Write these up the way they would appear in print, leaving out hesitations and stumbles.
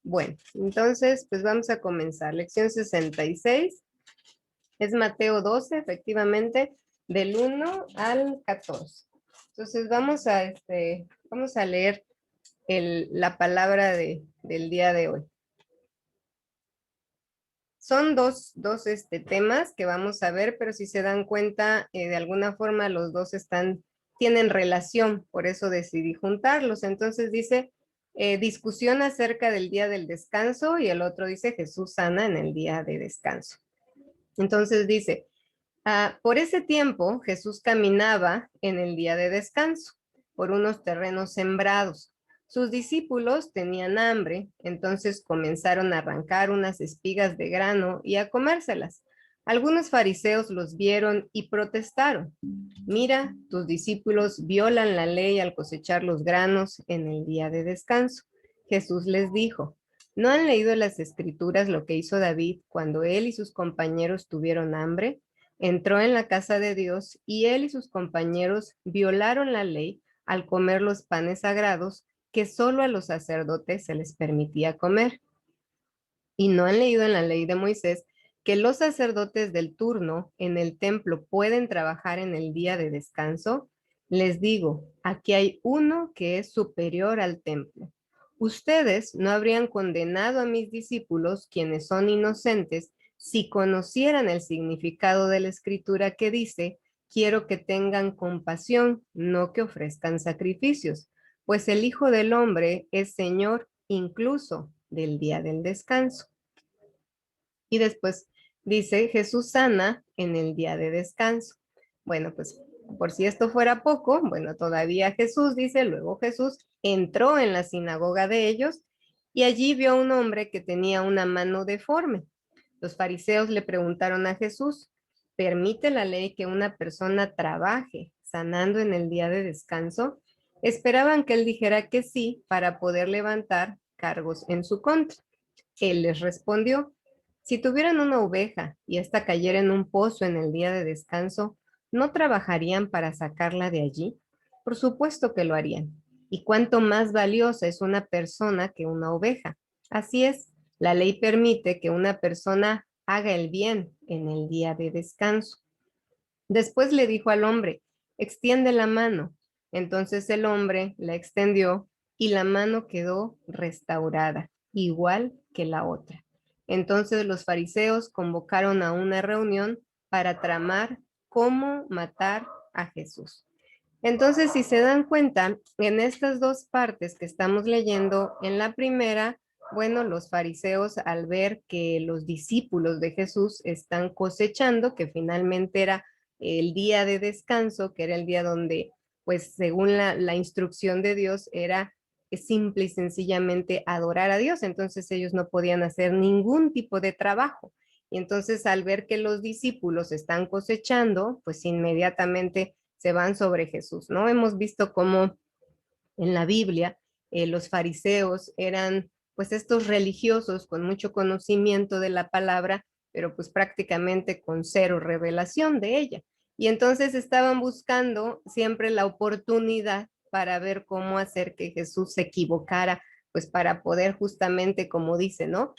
Bueno, entonces, pues vamos a comenzar. Lección 66. Es Mateo 12, efectivamente, del 1 al 14. Entonces, vamos a leer la palabra del día de hoy. Son dos temas que vamos a ver, pero si se dan cuenta, de alguna forma los dos tienen relación, por eso decidí juntarlos. Entonces dice, discusión acerca del día del descanso, y el otro dice, Jesús sana en el día de descanso. Entonces dice, por ese tiempo Jesús caminaba en el día de descanso por unos terrenos sembrados. Sus discípulos tenían hambre, entonces comenzaron a arrancar unas espigas de grano y a comérselas. Algunos fariseos los vieron y protestaron. Mira, tus discípulos violan la ley al cosechar los granos en el día de descanso. Jesús les dijo, ¿no han leído las escrituras lo que hizo David cuando él y sus compañeros tuvieron hambre? Entró en la casa de Dios y él y sus compañeros violaron la ley al comer los panes sagrados que solo a los sacerdotes se les permitía comer. Y no han leído en la ley de Moisés que los sacerdotes del turno en el templo pueden trabajar en el día de descanso. Les digo, aquí hay uno que es superior al templo. Ustedes no habrían condenado a mis discípulos, quienes son inocentes, si conocieran el significado de la escritura que dice, quiero que tengan compasión, no que ofrezcan sacrificios, pues el Hijo del Hombre es Señor incluso del día del descanso. Y después dice, Jesús sana en el día de descanso. Bueno, pues por si esto fuera poco, bueno, todavía Jesús dice, luego Jesús entró en la sinagoga de ellos y allí vio a un hombre que tenía una mano deforme. Los fariseos le preguntaron a Jesús, ¿permite la ley que una persona trabaje sanando en el día de descanso? Esperaban que él dijera que sí para poder levantar cargos en su contra. Él les respondió, si tuvieran una oveja y ésta cayera en un pozo en el día de descanso, ¿no trabajarían para sacarla de allí? Por supuesto que lo harían. ¿Y cuánto más valiosa es una persona que una oveja? Así es, la ley permite que una persona haga el bien en el día de descanso. Después le dijo al hombre, extiende la mano. Entonces el hombre la extendió y la mano quedó restaurada, igual que la otra. Entonces los fariseos convocaron a una reunión para tramar cómo matar a Jesús. Entonces, si se dan cuenta, en estas dos partes que estamos leyendo, en la primera, bueno, los fariseos al ver que los discípulos de Jesús están cosechando, que finalmente era el día de descanso, que era el día donde, pues según la instrucción de Dios, era simple y sencillamente adorar a Dios, entonces ellos no podían hacer ningún tipo de trabajo. Y entonces al ver que los discípulos están cosechando, pues inmediatamente se van sobre Jesús, ¿no? Hemos visto cómo en la Biblia los fariseos eran pues estos religiosos con mucho conocimiento de la palabra, pero pues prácticamente con cero revelación de ella. Y entonces estaban buscando siempre la oportunidad para ver cómo hacer que Jesús se equivocara, pues para poder justamente, como dice, ¿no?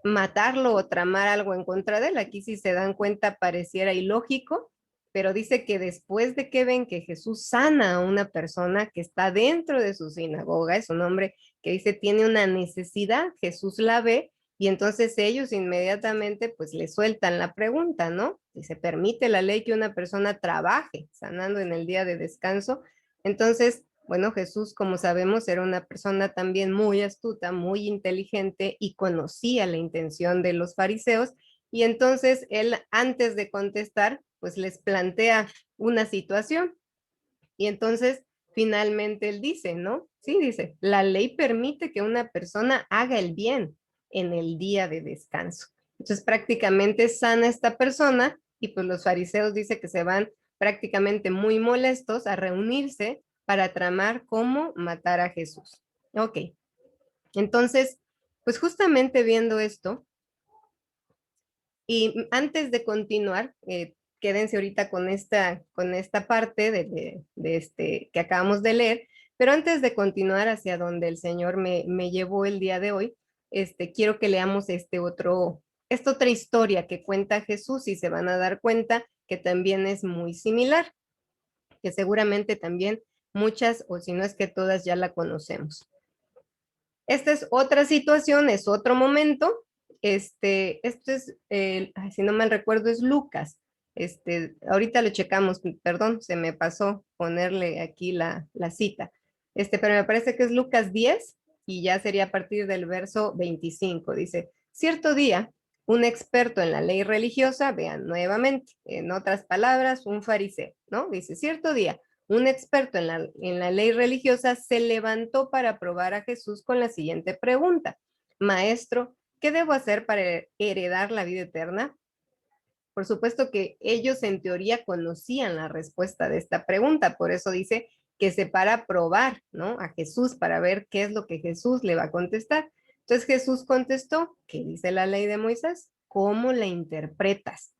Matarlo o tramar algo en contra de él. Aquí si se dan cuenta pareciera ilógico, pero dice que después de que ven que Jesús sana a una persona que está dentro de su sinagoga, es un hombre que dice tiene una necesidad, Jesús la ve y entonces ellos inmediatamente pues le sueltan la pregunta, ¿no? Si se permite la ley que una persona trabaje sanando en el día de descanso, entonces, bueno, Jesús, como sabemos, era una persona también muy astuta, muy inteligente y conocía la intención de los fariseos y entonces él antes de contestar pues les plantea una situación y entonces finalmente él dice, ¿no? Sí, dice, la ley permite que una persona haga el bien en el día de descanso. Entonces prácticamente sana esta persona y pues los fariseos dice que se van prácticamente muy molestos a reunirse para tramar cómo matar a Jesús. Ok, entonces, pues justamente viendo esto, y antes de continuar, quédense ahorita con esta parte de que acabamos de leer, pero antes de continuar hacia donde el Señor me llevó el día de hoy, quiero que leamos esta otra historia que cuenta Jesús y se van a dar cuenta que también es muy similar, que seguramente también muchas, o si no es que todas ya la conocemos. Esta es otra situación, es otro momento. Esto es, si no mal recuerdo, es Lucas. Ahorita lo checamos, perdón, se me pasó ponerle aquí la cita. Pero me parece que es Lucas 10 y ya sería a partir del verso 25. Dice, cierto día, un experto en la ley religiosa, vean nuevamente, en otras palabras, un fariseo, ¿no? Dice, cierto día, un experto en la ley religiosa se levantó para probar a Jesús con la siguiente pregunta. Maestro, ¿qué debo hacer para heredar la vida eterna? Por supuesto que ellos en teoría conocían la respuesta de esta pregunta, por eso dice que se para probar, ¿no? A Jesús para ver qué es lo que Jesús le va a contestar. Entonces Jesús contestó, ¿qué dice la ley de Moisés? ¿Cómo la interpretas?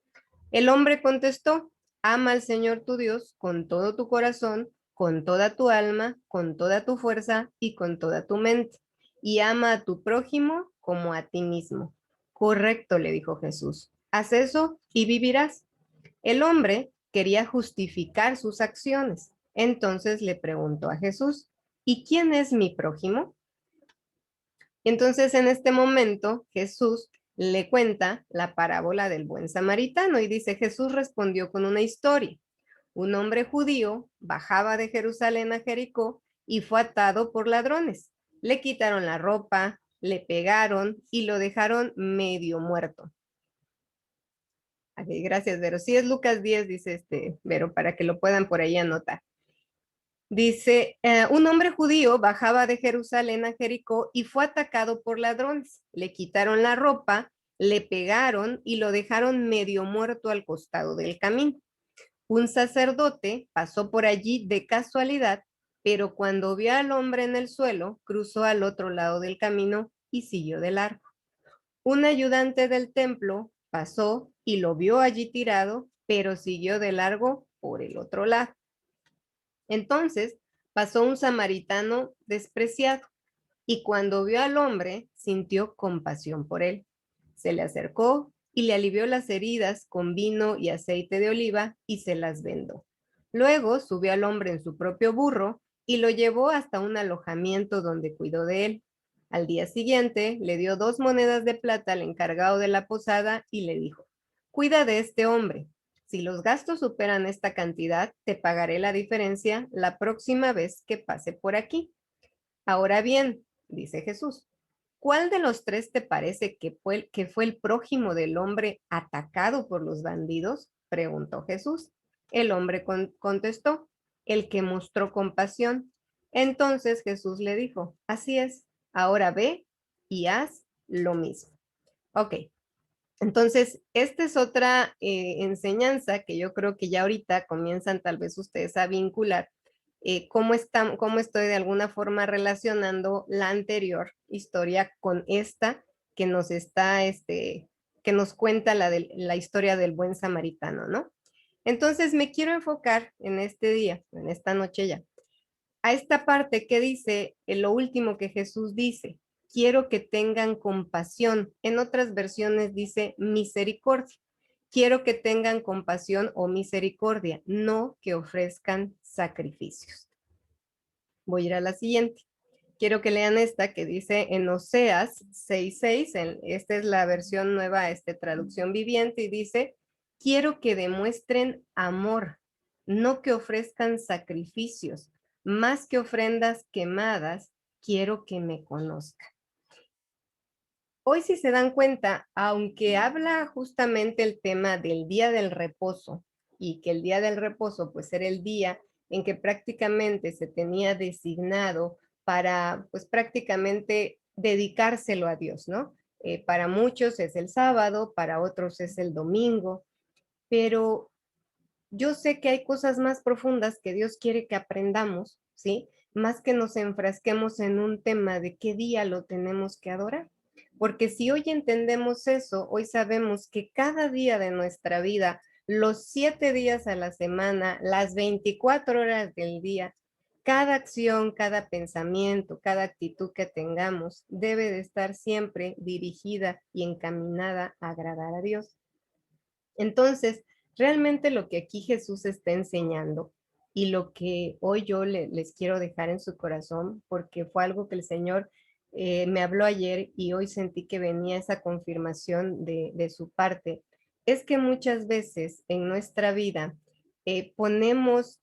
El hombre contestó, ama al Señor tu Dios con todo tu corazón, con toda tu alma, con toda tu fuerza y con toda tu mente, y ama a tu prójimo como a ti mismo. Correcto, le dijo Jesús. Haz eso y vivirás. El hombre quería justificar sus acciones. Entonces le preguntó a Jesús, ¿y quién es mi prójimo? Entonces, en este momento, Jesús le cuenta la parábola del buen samaritano y dice, Jesús respondió con una historia. Un hombre judío bajaba de Jerusalén a Jericó y fue atado por ladrones. Le quitaron la ropa, le pegaron y lo dejaron medio muerto. Okay, gracias, Vero. Sí, es Lucas 10, dice Vero, para que lo puedan por ahí anotar. Dice, un hombre judío bajaba de Jerusalén a Jericó y fue atacado por ladrones. Le quitaron la ropa, le pegaron y lo dejaron medio muerto al costado del camino. Un sacerdote pasó por allí de casualidad, pero cuando vio al hombre en el suelo, cruzó al otro lado del camino y siguió de largo. Un ayudante del templo pasó y lo vio allí tirado, pero siguió de largo por el otro lado. Entonces pasó un samaritano despreciado y cuando vio al hombre sintió compasión por él. Se le acercó y le alivió las heridas con vino y aceite de oliva y se las vendó. Luego subió al hombre en su propio burro y lo llevó hasta un alojamiento donde cuidó de él. Al día siguiente le dio 2 monedas de plata al encargado de la posada y le dijo, cuida de este hombre. Si los gastos superan esta cantidad, te pagaré la diferencia la próxima vez que pase por aquí. Ahora bien, dice Jesús, ¿cuál de los 3 te parece que fue el prójimo del hombre atacado por los bandidos? Preguntó Jesús. El hombre contestó, el que mostró compasión. Entonces Jesús le dijo, así es, ahora ve y haz lo mismo. Ok, entonces esta es otra enseñanza que yo creo que ya ahorita comienzan tal vez ustedes a vincular cómo estoy de alguna forma relacionando la anterior historia con esta que nos está, que nos cuenta la historia del buen samaritano, ¿no? Entonces me quiero enfocar en este día, en esta noche ya, a esta parte que dice, lo último que Jesús dice, quiero que tengan compasión. En otras versiones dice misericordia. Quiero que tengan compasión o misericordia, no que ofrezcan sacrificios. Voy a ir a la siguiente. Quiero que lean esta que dice en Oseas 6:6, esta es la versión nueva, traducción viviente, y dice, quiero que demuestren amor, no que ofrezcan sacrificios, más que ofrendas quemadas, quiero que me conozcan. Hoy, si se dan cuenta, aunque habla justamente el tema del día del reposo y que el día del reposo pues era el día en que prácticamente se tenía designado para pues prácticamente dedicárselo a Dios, ¿no? Para muchos es el sábado, para otros es el domingo, pero yo sé que hay cosas más profundas que Dios quiere que aprendamos, ¿sí? Más que nos enfrasquemos en un tema de qué día lo tenemos que adorar. Porque si hoy entendemos eso, hoy sabemos que cada día de nuestra vida, los 7 días a la semana, las 24 horas del día, Cada acción, cada pensamiento, cada actitud que tengamos debe de estar siempre dirigida y encaminada a agradar a Dios. Entonces, realmente lo que aquí Jesús está enseñando y lo que hoy yo les quiero dejar en su corazón, porque fue algo que el Señor me habló ayer y hoy sentí que venía esa confirmación de su parte, es que muchas veces en nuestra vida ponemos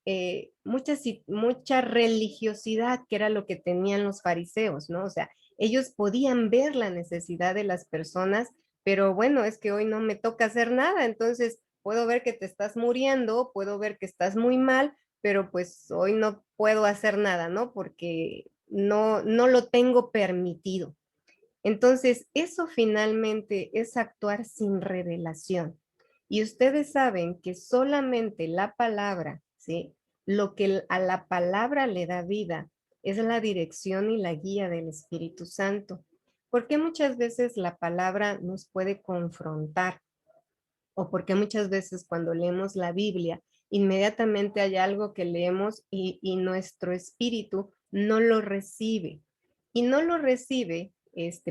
mucha religiosidad, que era lo que tenían los fariseos, ¿no? O sea, ellos podían ver la necesidad de las personas, pero bueno, es que hoy no me toca hacer nada, entonces puedo ver que te estás muriendo, puedo ver que estás muy mal, pero pues hoy no puedo hacer nada, ¿no? Porque no lo tengo permitido. Entonces, eso finalmente es actuar sin revelación. Y ustedes saben que solamente la palabra, ¿sí? Lo que a la palabra le da vida es la dirección y la guía del Espíritu Santo. Porque muchas veces la palabra nos puede confrontar o porque muchas veces cuando leemos la Biblia, inmediatamente hay algo que leemos y nuestro espíritu no lo recibe. Y no lo recibe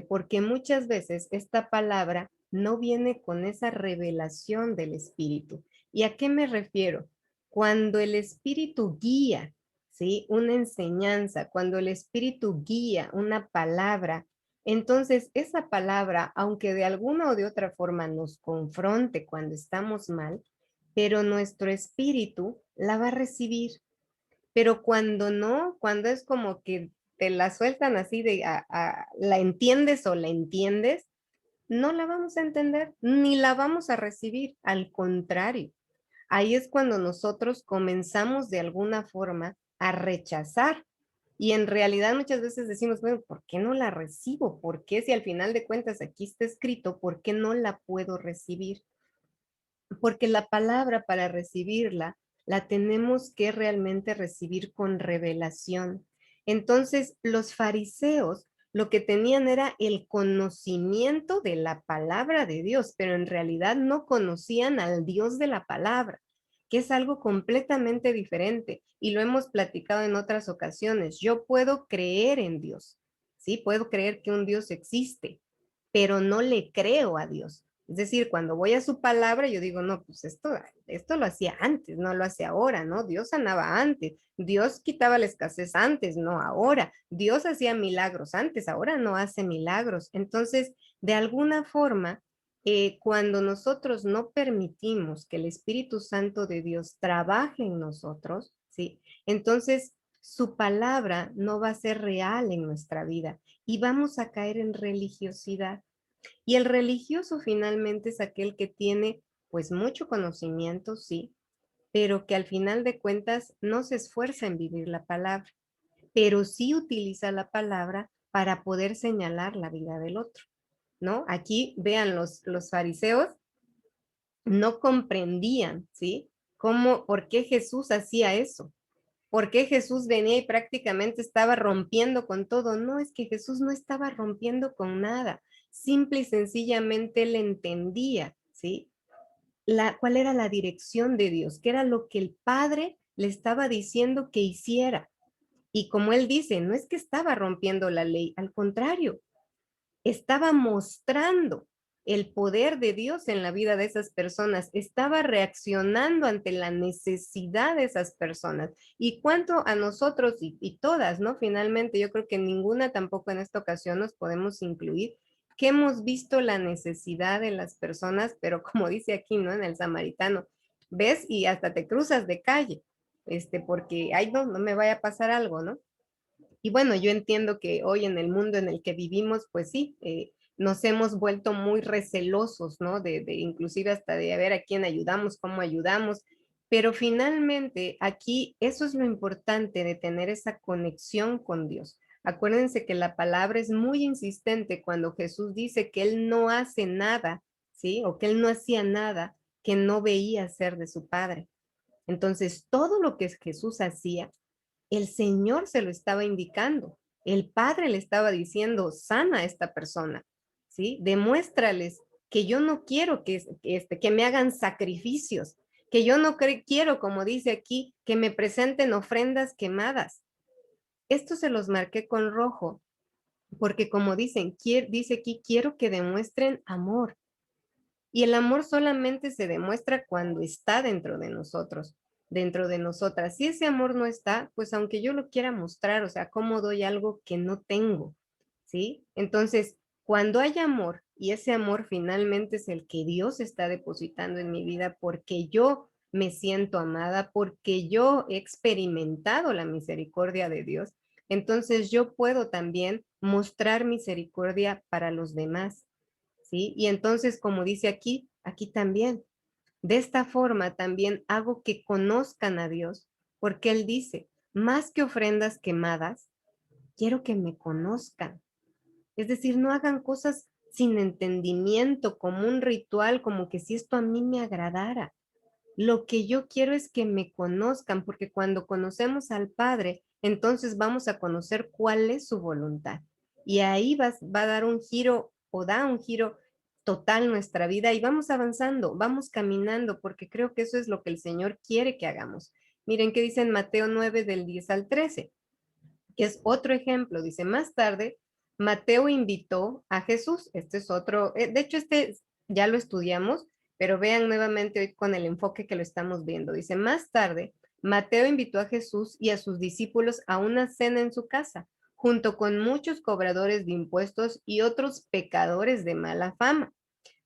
porque muchas veces esta palabra no viene con esa revelación del espíritu. ¿Y a qué me refiero? Cuando el espíritu guía, ¿sí? Una enseñanza, cuando el espíritu guía una palabra, entonces, esa palabra, aunque de alguna o de otra forma nos confronte cuando estamos mal, pero nuestro espíritu la va a recibir. Pero cuando no, cuando es como que te la sueltan así de la entiendes o la entiendes, no la vamos a entender ni la vamos a recibir. Al contrario, ahí es cuando nosotros comenzamos de alguna forma a rechazar. Y en realidad muchas veces decimos, bueno, ¿por qué no la recibo? ¿Por qué si al final de cuentas aquí está escrito, por qué no la puedo recibir? Porque la palabra para recibirla la tenemos que realmente recibir con revelación. Entonces, los fariseos lo que tenían era el conocimiento de la palabra de Dios, pero en realidad no conocían al Dios de la palabra, que es algo completamente diferente. Y lo hemos platicado en otras ocasiones. Yo puedo creer en Dios, ¿sí? Puedo creer que un Dios existe, pero no le creo a Dios. Es decir, cuando voy a su palabra, yo digo, no, pues esto lo hacía antes, no lo hace ahora, ¿no? Dios sanaba antes, Dios quitaba la escasez antes, no ahora. Dios hacía milagros antes, ahora no hace milagros. Entonces, de alguna forma, cuando nosotros no permitimos que el Espíritu Santo de Dios trabaje en nosotros, ¿sí? Entonces, su palabra no va a ser real en nuestra vida y vamos a caer en religiosidad. Y el religioso finalmente es aquel que tiene pues mucho conocimiento, sí, pero que al final de cuentas no se esfuerza en vivir la palabra, pero sí utiliza la palabra para poder señalar la vida del otro, ¿no? Aquí vean los fariseos no comprendían, ¿sí? ¿Por qué Jesús hacía eso? ¿Por qué Jesús venía y prácticamente estaba rompiendo con todo? No, es que Jesús no estaba rompiendo con nada. Simple y sencillamente él entendía, ¿sí? Cuál era la dirección de Dios, qué era lo que el Padre le estaba diciendo que hiciera. Y como él dice, no es que estaba rompiendo la ley, al contrario, estaba mostrando el poder de Dios en la vida de esas personas, estaba reaccionando ante la necesidad de esas personas. Y cuanto a nosotros y todas, ¿no? Finalmente, yo creo que ninguna tampoco en esta ocasión nos podemos incluir, que hemos visto la necesidad de las personas, pero como dice aquí, ¿no? En el samaritano, ves y hasta te cruzas de calle, porque, ay, no me vaya a pasar algo, ¿no? Y bueno, yo entiendo que hoy en el mundo en el que vivimos, pues sí, nos hemos vuelto muy recelosos, ¿no? Inclusive hasta de a ver a quién ayudamos, cómo ayudamos, pero finalmente aquí eso es lo importante de tener esa conexión con Dios. Acuérdense que la palabra es muy insistente cuando Jesús dice que Él no hace nada, ¿sí? O que Él no hacía nada que no veía ser de su Padre. Entonces, todo lo que Jesús hacía el Señor se lo estaba indicando. El Padre le estaba diciendo, sana a esta persona, ¿sí? Demuéstrales que yo no quiero que me hagan sacrificios, que yo no quiero, como dice aquí, que me presenten ofrendas quemadas. Esto se los marqué con rojo, porque como dicen, dice aquí, quiero que demuestren amor. Y el amor solamente se demuestra cuando está dentro de nosotros, dentro de nosotras. Si ese amor no está, pues aunque yo lo quiera mostrar, o sea, ¿cómo doy algo que no tengo? ¿Sí? Entonces, cuando hay amor y ese amor finalmente es el que Dios está depositando en mi vida porque yo me siento amada, porque yo he experimentado la misericordia de Dios, entonces yo puedo también mostrar misericordia para los demás. ¿Sí? Y entonces, como dice aquí, aquí también, de esta forma también hago que conozcan a Dios, porque Él dice, más que ofrendas quemadas, quiero que me conozcan. Es decir, no hagan cosas sin entendimiento, como un ritual, como que si esto a mí me agradara. Lo que yo quiero es que me conozcan, porque cuando conocemos al Padre, entonces vamos a conocer cuál es su voluntad. Y ahí va a dar un giro o da un giro total nuestra vida y vamos avanzando, vamos caminando, porque creo que eso es lo que el Señor quiere que hagamos. Miren qué dice en Mateo 9 del 10 al 13, que es otro ejemplo. Dice, más tarde, Mateo invitó a Jesús. Este es otro, de hecho, este ya lo estudiamos, pero vean nuevamente hoy con el enfoque que lo estamos viendo. Dice, más tarde, Mateo invitó a Jesús y a sus discípulos a una cena en su casa, junto con muchos cobradores de impuestos y otros pecadores de mala fama.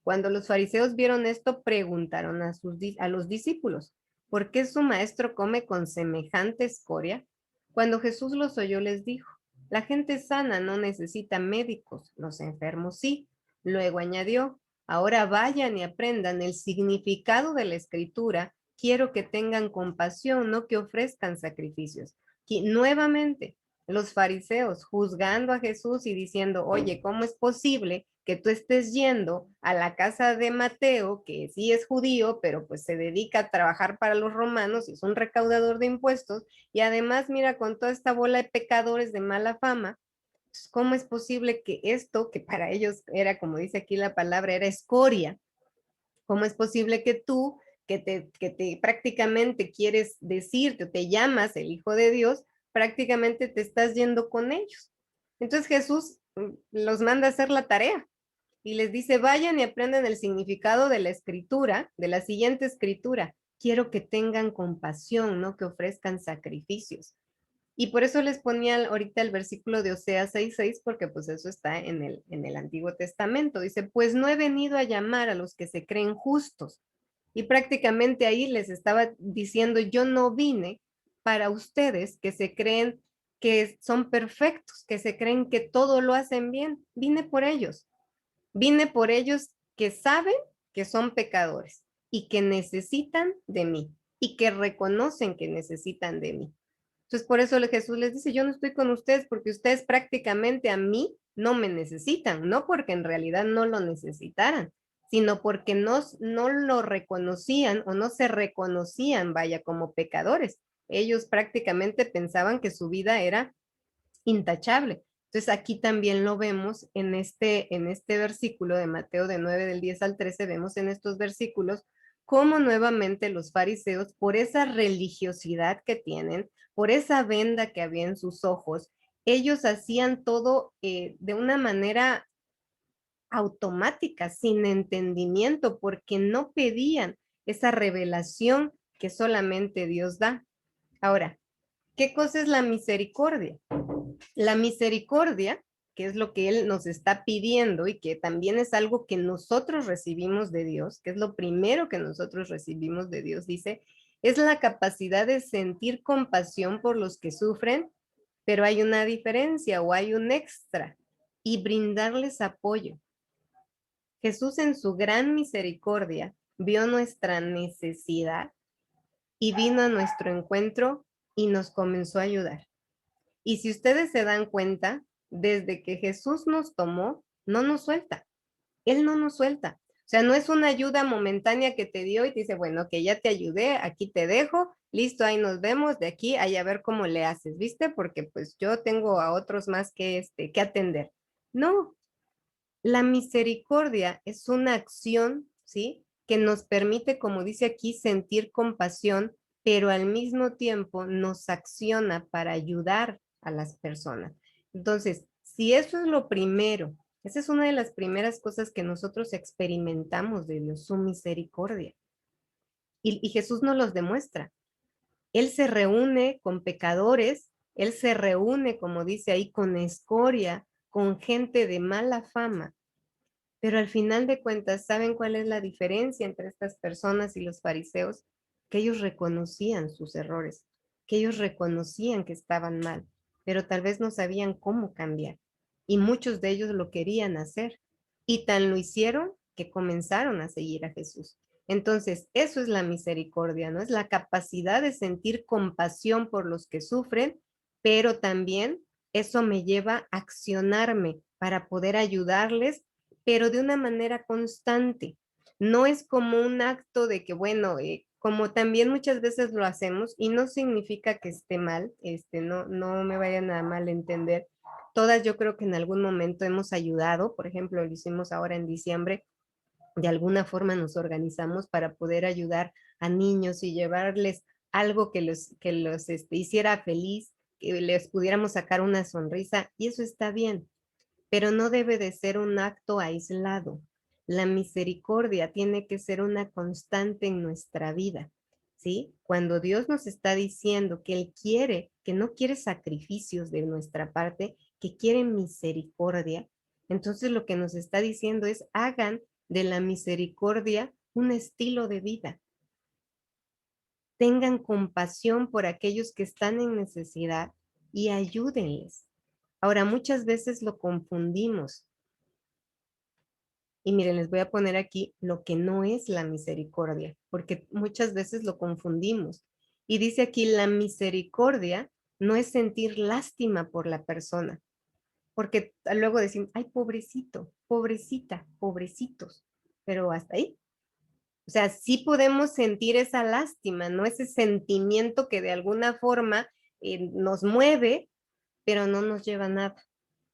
Cuando los fariseos vieron esto, preguntaron a los discípulos, ¿por qué su maestro come con semejante escoria? Cuando Jesús los oyó, les dijo, la gente sana no necesita médicos, los enfermos sí. Luego añadió, ahora vayan y aprendan el significado de la escritura. Quiero que tengan compasión, no que ofrezcan sacrificios. Y nuevamente, los fariseos juzgando a Jesús y diciendo, oye, ¿cómo es posible que tú estés yendo a la casa de Mateo, que sí es judío, pero pues se dedica a trabajar para los romanos y es un recaudador de impuestos, y además mira con toda esta bola de pecadores de mala fama? ¿Cómo es posible que esto, que para ellos era, como dice aquí la palabra, era escoria? ¿Cómo es posible que tú, que te prácticamente quieres decir, que te llamas el Hijo de Dios, prácticamente te estás yendo con ellos? Entonces Jesús los manda a hacer la tarea y les dice, vayan y aprendan el significado de la escritura, de la siguiente escritura. Quiero que tengan compasión, no que ofrezcan sacrificios. Y por eso les ponía ahorita el versículo de Oseas 6:6, porque pues eso está en el Antiguo Testamento. Dice, pues no he venido a llamar a los que se creen justos. Y prácticamente ahí les estaba diciendo, yo no vine para ustedes que se creen que son perfectos, que se creen que todo lo hacen bien. Vine por ellos. Vine por ellos que saben que son pecadores y que necesitan de mí y que reconocen que necesitan de mí. Entonces, por eso Jesús les dice, yo no estoy con ustedes porque ustedes prácticamente a mí no me necesitan, no porque en realidad no lo necesitaran, sino porque no lo reconocían o no se reconocían, vaya, como pecadores. Ellos prácticamente pensaban que su vida era intachable. Entonces aquí también lo vemos en este versículo de Mateo de 9 del 10 al 13, vemos en estos versículos cómo nuevamente los fariseos, por esa religiosidad que tienen, por esa venda que había en sus ojos, ellos hacían todo de una manera automática, sin entendimiento, porque no pedían esa revelación que solamente Dios da. Ahora, ¿qué cosa es la misericordia? La misericordia, que es lo que Él nos está pidiendo y que también es algo que nosotros recibimos de Dios, que es lo primero que nosotros recibimos de Dios, dice, es la capacidad de sentir compasión por los que sufren, pero hay una diferencia o hay un extra, y brindarles apoyo. Jesús en su gran misericordia vio nuestra necesidad y vino a nuestro encuentro y nos comenzó a ayudar. Y si ustedes se dan cuenta, desde que Jesús nos tomó, no nos suelta. Él no nos suelta. O sea, no es una ayuda momentánea que te dio y te dice, bueno, que ya te ayudé, aquí te dejo, listo, ahí nos vemos, de aquí ahí a ver cómo le haces, ¿viste? Porque pues yo tengo a otros más que atender. No, la misericordia es una acción, ¿sí? Que nos permite, como dice aquí, sentir compasión, pero al mismo tiempo nos acciona para ayudar a las personas. Entonces, si eso es lo primero, esa es una de las primeras cosas que nosotros experimentamos de Dios, su misericordia. Y Jesús nos los demuestra. Él se reúne con pecadores, él se reúne, como dice ahí, con escoria, con gente de mala fama. Pero al final de cuentas, ¿saben cuál es la diferencia entre estas personas y los fariseos? Que ellos reconocían sus errores, que ellos reconocían que estaban mal, pero tal vez no sabían cómo cambiar. Y muchos de ellos lo querían hacer. Y tan lo hicieron que comenzaron a seguir a Jesús. Entonces, eso es la misericordia, ¿no? Es la capacidad de sentir compasión por los que sufren, pero también eso me lleva a accionarme para poder ayudarles, pero de una manera constante. No es como un acto de que, bueno, como también muchas veces lo hacemos, y no significa que esté mal, no me vayan a malentender. Todas yo creo que en algún momento hemos ayudado, por ejemplo, lo hicimos ahora en diciembre, de alguna forma nos organizamos para poder ayudar a niños y llevarles algo que los hiciera feliz, que les pudiéramos sacar una sonrisa, y eso está bien, pero no debe de ser un acto aislado. La misericordia tiene que ser una constante en nuestra vida, ¿sí? Cuando Dios nos está diciendo que Él quiere, que no quiere sacrificios de nuestra parte, que quiere misericordia, entonces lo que nos está diciendo es: hagan de la misericordia un estilo de vida. Tengan compasión por aquellos que están en necesidad y ayúdenles. Ahora, muchas veces lo confundimos. Y miren, les voy a poner aquí lo que no es la misericordia, porque muchas veces lo confundimos. Y dice aquí, la misericordia no es sentir lástima por la persona, porque luego decimos: ay, pobrecito, pobrecita, pobrecitos, pero hasta ahí. O sea, sí podemos sentir esa lástima, ¿no? Ese sentimiento que de alguna forma nos mueve, pero no nos lleva a nada.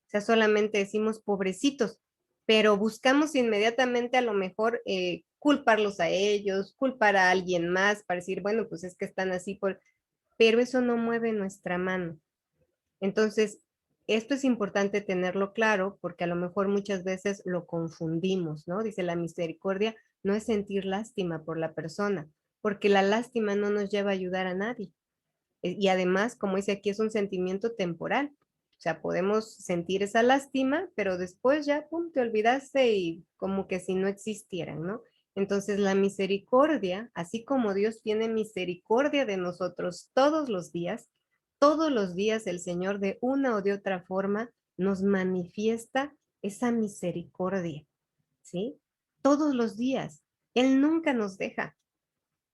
O sea, solamente decimos pobrecitos, pero buscamos inmediatamente a lo mejor culparlos a ellos, culpar a alguien más para decir, bueno, pues es que están así pero eso no mueve nuestra mano. Entonces, esto es importante tenerlo claro porque a lo mejor muchas veces lo confundimos, ¿no? Dice, la misericordia no es sentir lástima por la persona, porque la lástima no nos lleva a ayudar a nadie. Y además, como dice aquí, es un sentimiento temporal. O sea, podemos sentir esa lástima, pero después ya, pum, te olvidaste y como que si no existieran, ¿no? Entonces, la misericordia, así como Dios tiene misericordia de nosotros todos los días el Señor de una o de otra forma nos manifiesta esa misericordia, ¿sí? Todos los días. Él nunca nos deja.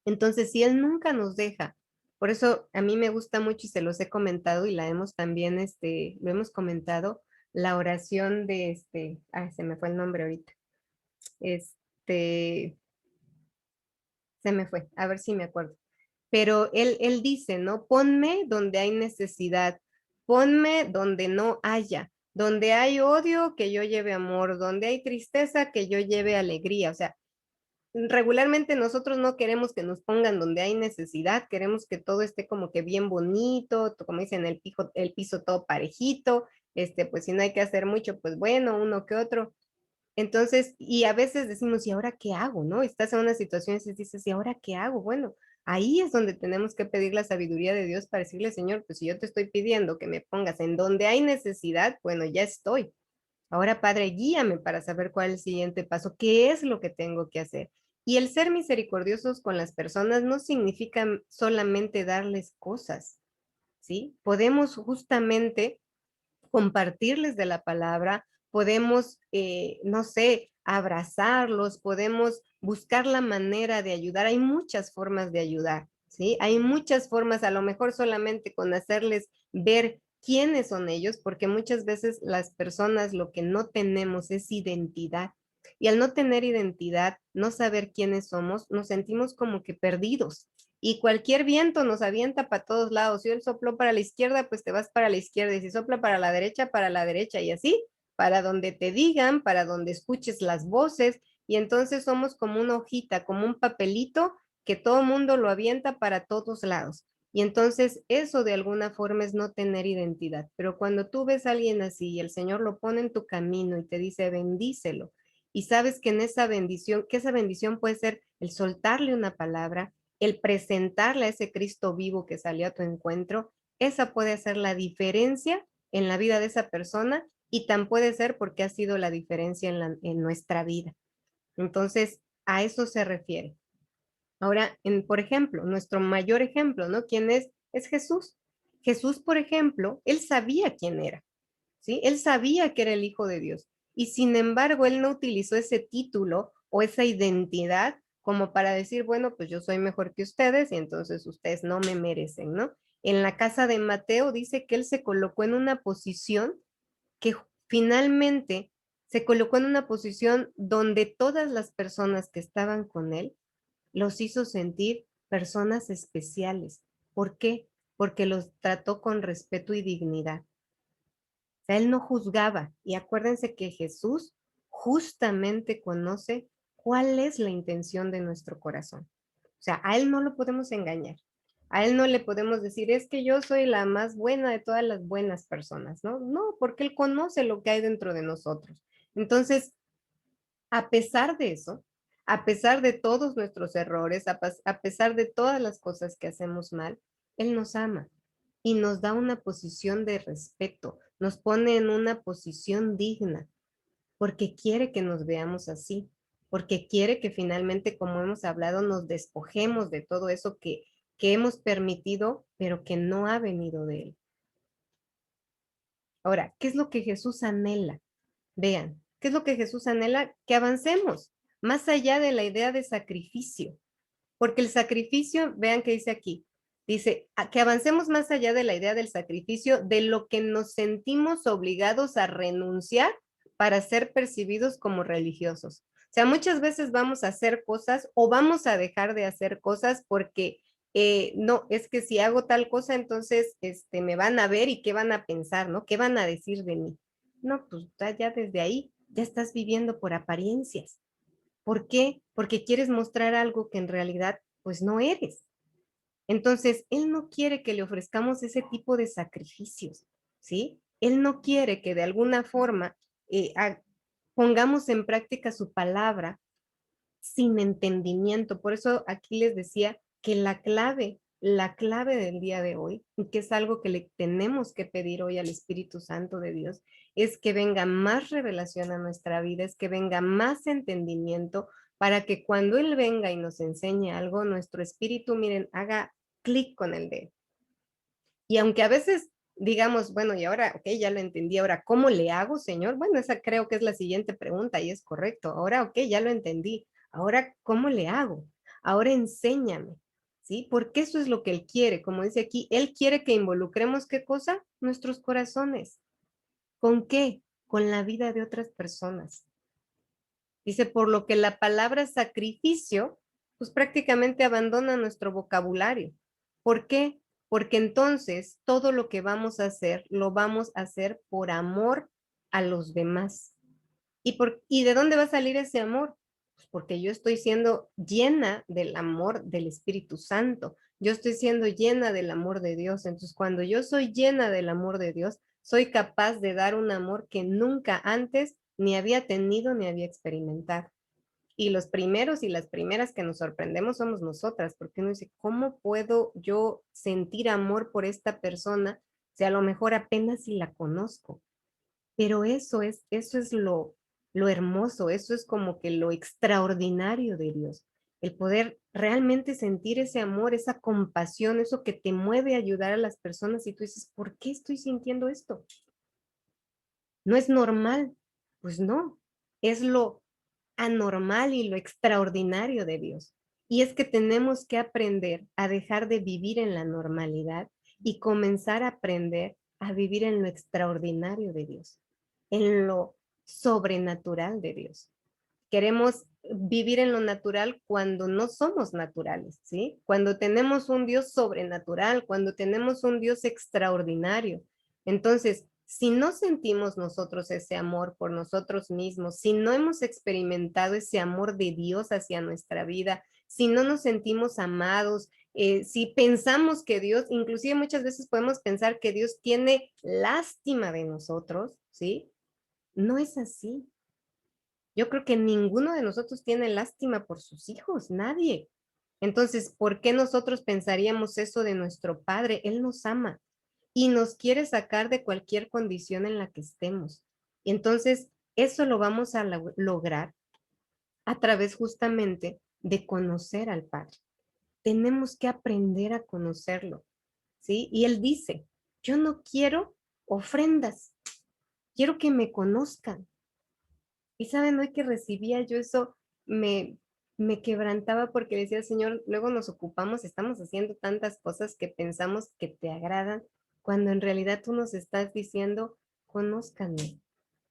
Entonces, si Él nunca nos deja, por eso a mí me gusta mucho y se los he comentado y la hemos también, lo hemos comentado, la oración de se me fue el nombre ahorita, este, se me fue, a ver si me acuerdo. Pero él dice, ¿no? Ponme donde hay necesidad, ponme donde no haya, donde hay odio, que yo lleve amor, donde hay tristeza, que yo lleve alegría. O sea, regularmente nosotros no queremos que nos pongan donde hay necesidad, queremos que todo esté como que bien bonito, como dicen, el piso todo parejito, pues si no hay que hacer mucho, pues bueno, uno que otro. Entonces, y a veces decimos, ¿y ahora qué hago? ¿No? Estás en una situación y dices, ¿y ahora qué hago? Bueno, ahí es donde tenemos que pedir la sabiduría de Dios para decirle, Señor, pues si yo te estoy pidiendo que me pongas en donde hay necesidad, bueno, ya estoy. Ahora, Padre, guíame para saber cuál es el siguiente paso, qué es lo que tengo que hacer. Y el ser misericordiosos con las personas no significa solamente darles cosas, ¿sí? Podemos justamente compartirles de la palabra, podemos, no sé, abrazarlos, podemos buscar la manera de ayudar. Hay muchas formas de ayudar, ¿sí? Hay muchas formas, a lo mejor solamente con hacerles ver quiénes son ellos, porque muchas veces las personas lo que no tenemos es identidad. Y al no tener identidad, no saber quiénes somos, nos sentimos como que perdidos. Y cualquier viento nos avienta para todos lados. Si él sopló para la izquierda, pues te vas para la izquierda. Y si sopla para la derecha y así, para donde te digan, para donde escuches las voces. Y entonces somos como una hojita, como un papelito que todo mundo lo avienta para todos lados. Y entonces eso de alguna forma es no tener identidad. Pero cuando tú ves a alguien así y el Señor lo pone en tu camino y te dice, bendícelo, y sabes que en esa bendición, que esa bendición puede ser el soltarle una palabra, el presentarle a ese Cristo vivo que salió a tu encuentro, esa puede hacer la diferencia en la vida de esa persona y tan puede ser porque ha sido la diferencia en nuestra vida. Entonces, a eso se refiere. Ahora, por ejemplo, nuestro mayor ejemplo, ¿no? ¿Quién es? Es Jesús. Jesús, por ejemplo, él sabía quién era, ¿sí? Él sabía que era el Hijo de Dios y sin embargo, él no utilizó ese título o esa identidad como para decir, bueno, pues yo soy mejor que ustedes y entonces ustedes no me merecen, ¿no? En la casa de Mateo dice que él se colocó en una posición que finalmente se colocó en una posición donde todas las personas que estaban con él los hizo sentir personas especiales. ¿Por qué? Porque los trató con respeto y dignidad. O sea, él no juzgaba. Y acuérdense que Jesús justamente conoce cuál es la intención de nuestro corazón. O sea, a él no lo podemos engañar. A él no le podemos decir, es que yo soy la más buena de todas las buenas personas, ¿no? No, porque él conoce lo que hay dentro de nosotros. Entonces, a pesar de eso, a pesar de todos nuestros errores, a pesar de todas las cosas que hacemos mal, Él nos ama y nos da una posición de respeto, nos pone en una posición digna, porque quiere que nos veamos así, porque quiere que finalmente, como hemos hablado, nos despojemos de todo eso que hemos permitido, pero que no ha venido de Él. Ahora, ¿qué es lo que Jesús anhela? Vean, ¿qué es lo que Jesús anhela? Que avancemos más allá de la idea de sacrificio, porque el sacrificio, vean que dice aquí, dice que avancemos más allá de la idea del sacrificio, de lo que nos sentimos obligados a renunciar para ser percibidos como religiosos. O sea, muchas veces vamos a hacer cosas o vamos a dejar de hacer cosas porque no, es que si hago tal cosa, entonces me van a ver y qué van a pensar, ¿no? ¿Qué van a decir de mí? No, pues ya desde ahí ya estás viviendo por apariencias. ¿Por qué? Porque quieres mostrar algo que en realidad pues no eres. Entonces, Él no quiere que le ofrezcamos ese tipo de sacrificios, ¿sí? Él no quiere que de alguna forma pongamos en práctica su palabra sin entendimiento. Por eso aquí les decía que la clave del día de hoy, y que es algo que le tenemos que pedir hoy al Espíritu Santo de Dios, es que venga más revelación a nuestra vida, es que venga más entendimiento para que cuando Él venga y nos enseñe algo, nuestro espíritu, miren, haga clic con el de él. Y aunque a veces digamos, bueno, y ahora, ok, ya lo entendí, ahora, ¿cómo le hago, Señor? Bueno, esa creo que es la siguiente pregunta y es correcto. Ahora, ok, ya lo entendí. Ahora, ¿cómo le hago? Ahora enséñame, ¿sí? Porque eso es lo que Él quiere. Como dice aquí, Él quiere que involucremos, ¿qué cosa? Nuestros corazones. ¿Con qué? Con la vida de otras personas. Dice, por lo que la palabra sacrificio, pues prácticamente abandona nuestro vocabulario. ¿Por qué? Porque entonces todo lo que vamos a hacer, lo vamos a hacer por amor a los demás. ¿Y de dónde va a salir ese amor? Pues porque yo estoy siendo llena del amor del Espíritu Santo. Yo estoy siendo llena del amor de Dios. Entonces, cuando yo soy llena del amor de Dios, soy capaz de dar un amor que nunca antes ni había tenido ni había experimentado. Y los primeros y las primeras que nos sorprendemos somos nosotras, porque uno dice, ¿cómo puedo yo sentir amor por esta persona si a lo mejor apenas si la conozco? Pero eso es lo hermoso, eso es como que lo extraordinario de Dios, el poder realmente sentir ese amor, esa compasión, eso que te mueve a ayudar a las personas y tú dices, ¿por qué estoy sintiendo esto? ¿No es normal? Pues no, es lo anormal y lo extraordinario de Dios. Y es que tenemos que aprender a dejar de vivir en la normalidad y comenzar a aprender a vivir en lo extraordinario de Dios, en lo sobrenatural de Dios. Queremos vivir en lo natural cuando no somos naturales, ¿sí? Cuando tenemos un Dios sobrenatural, cuando tenemos un Dios extraordinario. Entonces, si no sentimos nosotros ese amor por nosotros mismos, si no hemos experimentado ese amor de Dios hacia nuestra vida, si no nos sentimos amados, Si pensamos que Dios, inclusive muchas veces podemos pensar que Dios tiene lástima de nosotros, ¿sí? No es así. Yo creo que ninguno de nosotros tiene lástima por sus hijos, nadie. Entonces, ¿por qué nosotros pensaríamos eso de nuestro Padre? Él nos ama y nos quiere sacar de cualquier condición en la que estemos. Y entonces, eso lo vamos a lograr a través justamente de conocer al Padre. Tenemos que aprender a conocerlo, ¿sí? Y Él dice, yo no quiero ofrendas, quiero que me conozcan. Y saben, hoy que recibía yo eso, me, me quebrantaba porque decía, Señor, luego nos ocupamos, estamos haciendo tantas cosas que pensamos que te agradan, cuando en realidad tú nos estás diciendo, conózcanme,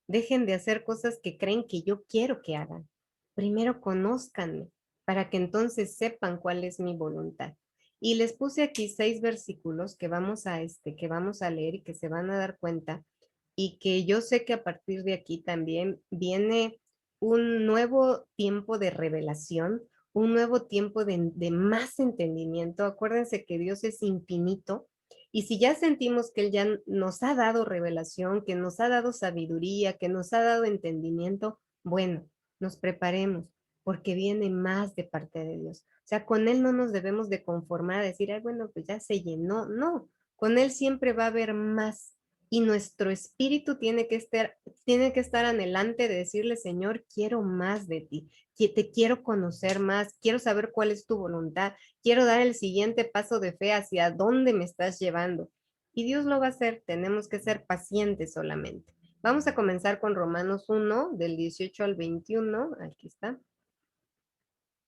dejen de hacer cosas que creen que yo quiero que hagan. Primero conózcanme, para que entonces sepan cuál es mi voluntad. Y les puse aquí 6 versículos que vamos a leer y que se van a dar cuenta y que yo sé que a partir de aquí también viene un nuevo tiempo de revelación, un nuevo tiempo de más entendimiento. Acuérdense que Dios es infinito y si ya sentimos que Él ya nos ha dado revelación, que nos ha dado sabiduría, que nos ha dado entendimiento, bueno, nos preparemos porque viene más de parte de Dios. O sea, con Él no nos debemos de conformar a decir, ay, bueno, pues ya se llenó. No, con Él siempre va a haber más y nuestro espíritu tiene que estar anhelante de decirle, Señor, quiero más de ti, que te quiero conocer más, quiero saber cuál es tu voluntad, quiero dar el siguiente paso de fe hacia dónde me estás llevando. Y Dios lo va a hacer, tenemos que ser pacientes solamente. Vamos a comenzar con Romanos 1, del 18 al 21, aquí está.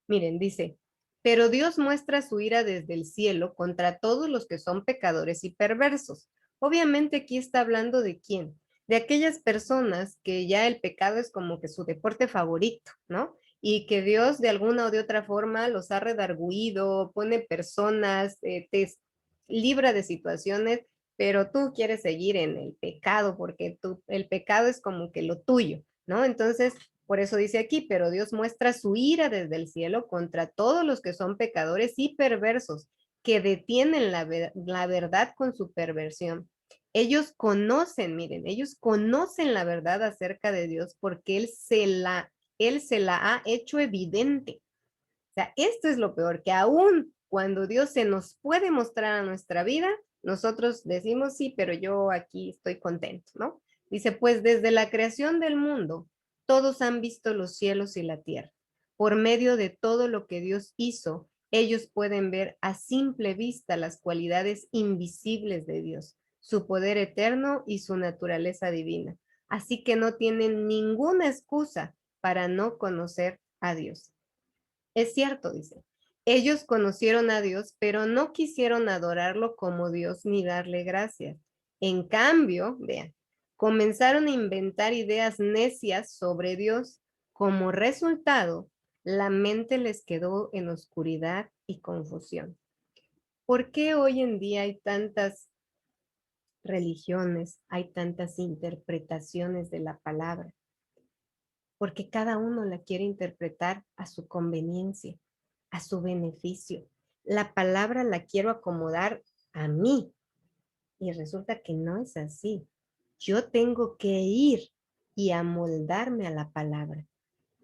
Miren, dice, pero Dios muestra su ira desde el cielo contra todos los que son pecadores y perversos. Obviamente aquí está hablando de quién, de aquellas personas que ya el pecado es como que su deporte favorito, ¿no? Y que Dios de alguna o de otra forma los ha redarguido, pone personas, te libra de situaciones, pero tú quieres seguir en el pecado porque el pecado es como que lo tuyo, ¿no? Entonces, por eso dice aquí, pero Dios muestra su ira desde el cielo contra todos los que son pecadores y perversos, que detienen la verdad con su perversión. Ellos conocen, miren, ellos conocen la verdad acerca de Dios porque Él se la ha hecho evidente. O sea, esto es lo peor, que aún cuando Dios se nos puede mostrar a nuestra vida, nosotros decimos, sí, pero yo aquí estoy contento, ¿no? Dice, pues desde la creación del mundo, todos han visto los cielos y la tierra. Por medio de todo lo que Dios hizo, ellos pueden ver a simple vista las cualidades invisibles de Dios, su poder eterno y su naturaleza divina. Así que no tienen ninguna excusa para no conocer a Dios. Es cierto, dice. Ellos conocieron a Dios, pero no quisieron adorarlo como Dios ni darle gracias. En cambio, vean, comenzaron a inventar ideas necias sobre Dios. Como resultado, la mente les quedó en oscuridad y confusión. ¿Por qué hoy en día hay tantas religiones, hay tantas interpretaciones de la palabra? Porque cada uno la quiere interpretar a su conveniencia, a su beneficio. La palabra la quiero acomodar a mí y resulta que no es así. Yo tengo que ir y amoldarme a la palabra,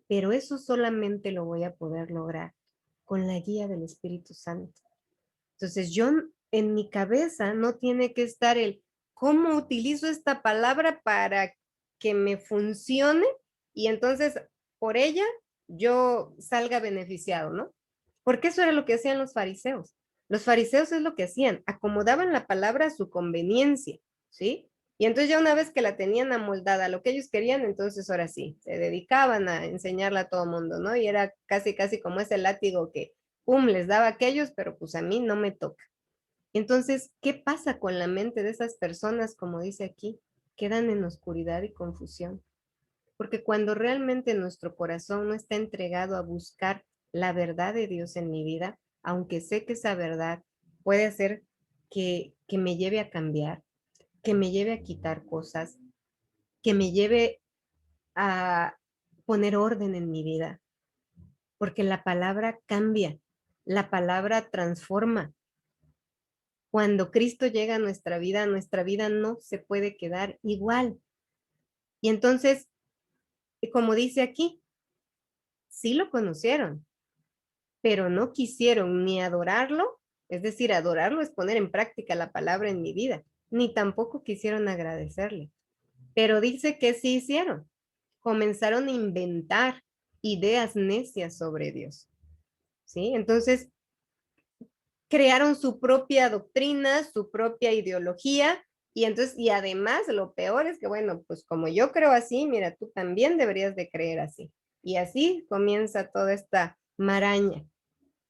pero eso solamente lo voy a poder lograr con la guía del Espíritu Santo. Entonces yo en mi cabeza no tiene que estar el cómo utilizo esta palabra para que me funcione y entonces por ella yo salga beneficiado, ¿no? Porque eso era lo que hacían los fariseos. Los fariseos es lo que hacían, acomodaban la palabra a su conveniencia, ¿sí? Y entonces ya una vez que la tenían amoldada a lo que ellos querían, entonces ahora sí, se dedicaban a enseñarla a todo mundo, ¿no? Y era casi, casi como ese látigo que pum, les daba a aquellos, pero pues a mí no me toca. Entonces, ¿qué pasa con la mente de esas personas, como dice aquí? Quedan en oscuridad y confusión. Porque cuando realmente nuestro corazón no está entregado a buscar la verdad de Dios en mi vida, aunque sé que esa verdad puede hacer que me lleve a cambiar, que me lleve a quitar cosas, que me lleve a poner orden en mi vida, porque la palabra cambia, La palabra transforma. Cuando Cristo llega a nuestra vida no se puede quedar igual. Y entonces, como dice aquí, sí lo conocieron, pero no quisieron ni adorarlo, es decir, adorarlo es poner en práctica la palabra en mi vida, ni tampoco quisieron agradecerle. Pero dice que sí hicieron. Comenzaron a inventar ideas necias sobre Dios. ¿Sí? Entonces, crearon su propia doctrina, su propia ideología, y entonces, y además lo peor es que, bueno, pues como yo creo así, mira, tú también deberías de creer así. Y así comienza toda esta maraña.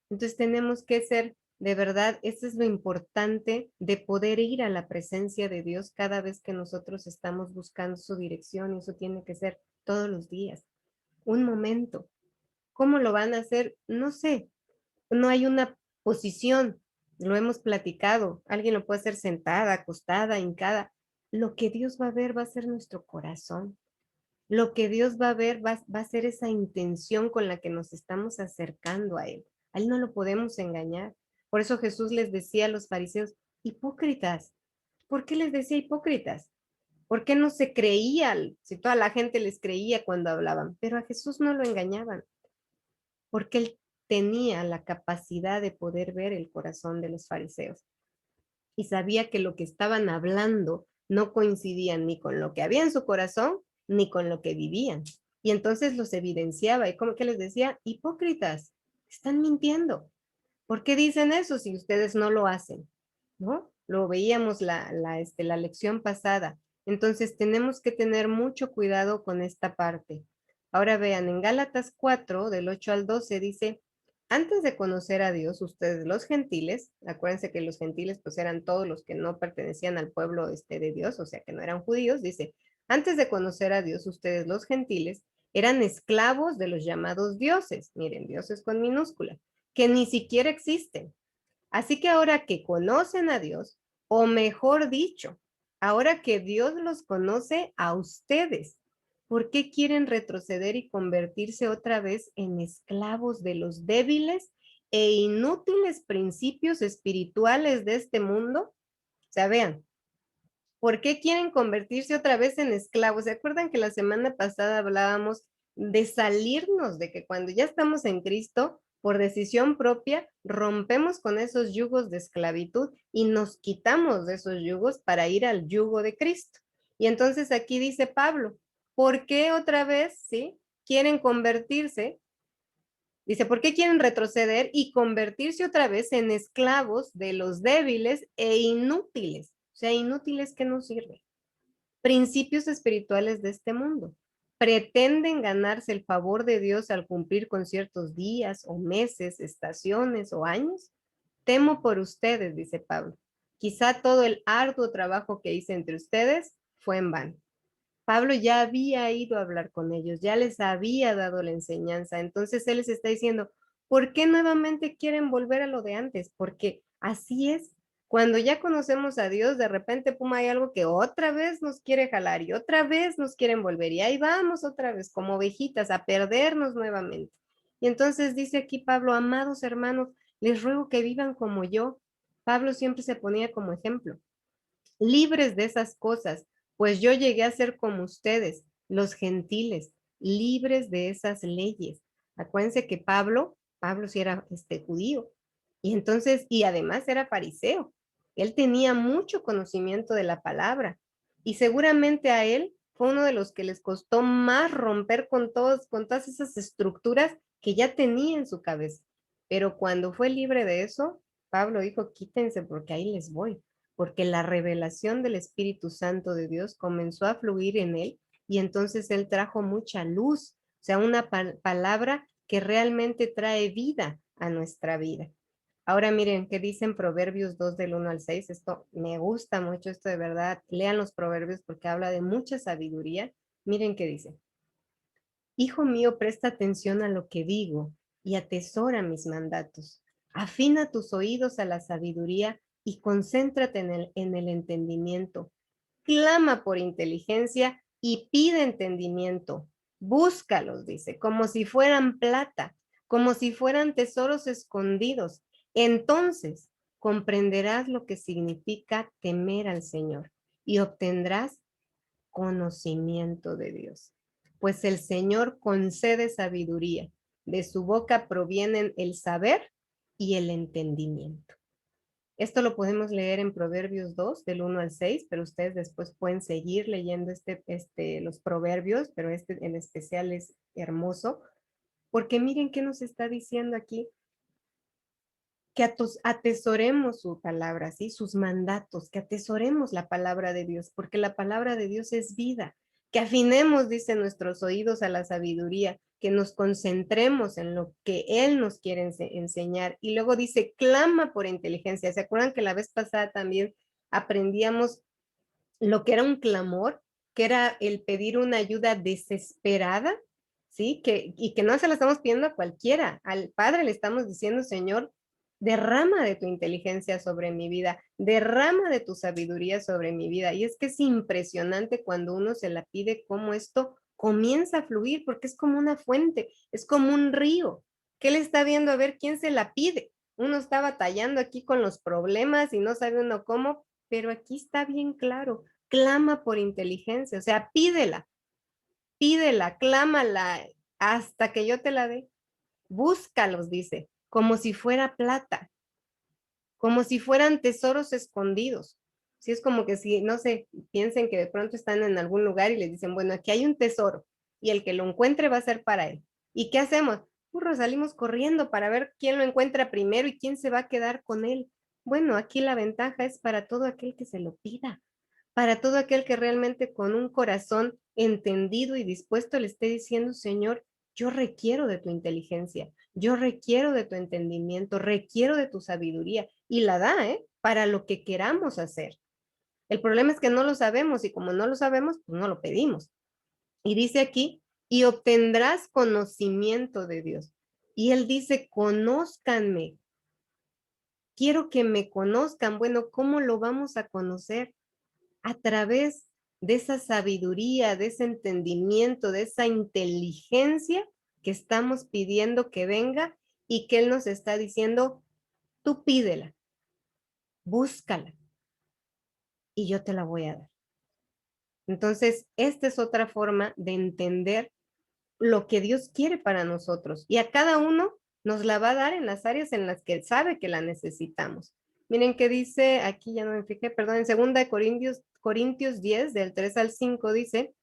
Entonces tenemos que ser, de verdad, eso es lo importante de poder ir a la presencia de Dios cada vez que nosotros estamos buscando su dirección, y eso tiene que ser todos los días. Un momento. ¿Cómo lo van a hacer? No sé, no hay una posición, lo hemos platicado, alguien lo puede hacer sentada, acostada, hincada. Lo que Dios va a ver va a ser nuestro corazón. Lo que Dios va a ver va a ser esa intención con la que nos estamos acercando a Él. A Él no lo podemos engañar. Por eso Jesús les decía a los fariseos, hipócritas. ¿Por qué les decía hipócritas? ¿Por qué no se creían? Si toda la gente les creía cuando hablaban, pero a Jesús no lo engañaban, porque Él tenía la capacidad de poder ver el corazón de los fariseos y sabía que lo que estaban hablando no coincidía ni con lo que había en su corazón ni con lo que vivían. Y entonces los evidenciaba y como que les decía, hipócritas, están mintiendo. ¿Por qué dicen eso si ustedes no lo hacen? ¿No? Lo veíamos la lección pasada. Entonces tenemos que tener mucho cuidado con esta parte. Ahora vean, en Gálatas 4, del 8 al 12, dice, antes de conocer a Dios, ustedes los gentiles, acuérdense que los gentiles pues eran todos los que no pertenecían al pueblo de Dios, o sea que no eran judíos, dice, antes de conocer a Dios, ustedes los gentiles eran esclavos de los llamados dioses, miren, dioses con minúscula, que ni siquiera existen. Así que ahora que conocen a Dios, o mejor dicho, ahora que Dios los conoce a ustedes, ¿por qué quieren retroceder y convertirse otra vez en esclavos de los débiles e inútiles principios espirituales de este mundo? O sea, vean, ¿por qué quieren convertirse otra vez en esclavos? ¿Se acuerdan que la semana pasada hablábamos de salirnos, de que cuando ya estamos en Cristo, por decisión propia, rompemos con esos yugos de esclavitud y nos quitamos de esos yugos para ir al yugo de Cristo? Y entonces aquí dice Pablo, ¿por qué otra vez, sí, quieren convertirse? Dice, ¿por qué quieren retroceder y convertirse otra vez en esclavos de los débiles e inútiles? O sea, inútiles que no sirven. Principios espirituales de este mundo. Pretenden ganarse el favor de Dios al cumplir con ciertos días o meses, estaciones o años. Temo por ustedes, dice Pablo. Quizá todo el arduo trabajo que hice entre ustedes fue en vano. Pablo ya había ido a hablar con ellos, ya les había dado la enseñanza. Entonces él les está diciendo, ¿por qué nuevamente quieren volver a lo de antes? Porque así es. Cuando ya conocemos a Dios, de repente, pum, hay algo que otra vez nos quiere jalar y otra vez nos quieren volver. Y ahí vamos otra vez, como ovejitas, a perdernos nuevamente. Y entonces dice aquí Pablo, amados hermanos, les ruego que vivan como yo. Pablo siempre se ponía como ejemplo, libres de esas cosas, pues yo llegué a ser como ustedes, los gentiles, libres de esas leyes. Acuérdense que Pablo sí era judío, y entonces, y además era fariseo. Él tenía mucho conocimiento de la palabra, y seguramente a él fue uno de los que les costó más romper con todas esas estructuras que ya tenía en su cabeza. Pero cuando fue libre de eso, Pablo dijo, quítense porque ahí les voy, porque la revelación del Espíritu Santo de Dios comenzó a fluir en él y entonces él trajo mucha luz, o sea, una palabra que realmente trae vida a nuestra vida. Ahora miren, ¿qué dicen Proverbios 2 del 1 al 6? Esto me gusta mucho, esto de verdad. Lean los proverbios porque habla de mucha sabiduría. Miren qué dice. Hijo mío, presta atención a lo que digo y atesora mis mandatos. Afina tus oídos a la sabiduría y concéntrate en el entendimiento. Clama por inteligencia y pide entendimiento. Búscalos, dice, como si fueran plata. como si fueran tesoros escondidos. Entonces comprenderás lo que significa temer al Señor y obtendrás conocimiento de Dios. Pues el Señor concede sabiduría. De su boca provienen el saber y el entendimiento. Esto lo podemos leer en Proverbios 2, del 1 al 6, pero ustedes después pueden seguir leyendo los proverbios, pero este en especial es hermoso, porque miren qué nos está diciendo aquí, que atesoremos su palabra, ¿sí? Sus mandatos, que atesoremos la palabra de Dios, porque la palabra de Dios es vida, que afinemos, dice, nuestros oídos a la sabiduría, que nos concentremos en lo que Él nos quiere enseñar. Y luego dice, clama por inteligencia. ¿Se acuerdan que la vez pasada también aprendíamos lo que era un clamor, que era el pedir una ayuda desesperada? ¿Sí? Y que no se la estamos pidiendo a cualquiera. Al Padre le estamos diciendo, Señor, derrama de tu inteligencia sobre mi vida, derrama de tu sabiduría sobre mi vida. Y es que es impresionante cuando uno se la pide, cómo esto comienza a fluir, porque es como una fuente, es como un río. ¿Qué le está viendo a ver quién se la pide? Uno está batallando aquí con los problemas y no sabe uno cómo, pero aquí está bien claro, clama por inteligencia, o sea, pídela, clámala hasta que yo te la dé. Búscalos, dice, como si fuera plata, como si fueran tesoros escondidos. Si es como que si, no sé, piensen que de pronto están en algún lugar y les dicen, bueno, aquí hay un tesoro y el que lo encuentre va a ser para él. ¿Y qué hacemos? Burro, salimos corriendo para ver quién lo encuentra primero y quién se va a quedar con él. Bueno, aquí la ventaja es para todo aquel que se lo pida, para todo aquel que realmente con un corazón entendido y dispuesto le esté diciendo, Señor, yo requiero de tu inteligencia, yo requiero de tu entendimiento, requiero de tu sabiduría, y la da, ¿eh? Para lo que queramos hacer. El problema es que no lo sabemos, y como no lo sabemos, pues no lo pedimos. Y dice aquí, y obtendrás conocimiento de Dios. Y él dice, conózcanme, quiero que me conozcan. Bueno, ¿cómo lo vamos a conocer? A través de esa sabiduría, de ese entendimiento, de esa inteligencia que estamos pidiendo que venga y que Él nos está diciendo, tú pídela, búscala y yo te la voy a dar. Entonces, esta es otra forma de entender lo que Dios quiere para nosotros y a cada uno nos la va a dar en las áreas en las que Él sabe que la necesitamos. Miren qué dice, aquí ya no me fijé, perdón, en 2 Corintios 10, del 3 al 5 dice,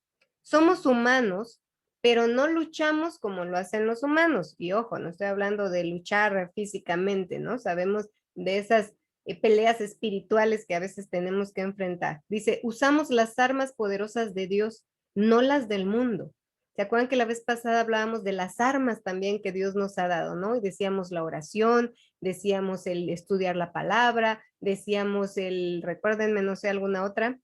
somos humanos, pero no luchamos como lo hacen los humanos. Y ojo, no estoy hablando de luchar físicamente, ¿no? Sabemos de esas peleas espirituales que a veces tenemos que enfrentar. Dice, usamos las armas poderosas de Dios, no las del mundo. ¿Se acuerdan que la vez pasada hablábamos de las armas también que Dios nos ha dado, ¿no? Y decíamos la oración, decíamos el estudiar la palabra, decíamos recuérdenme, no sé, alguna otra,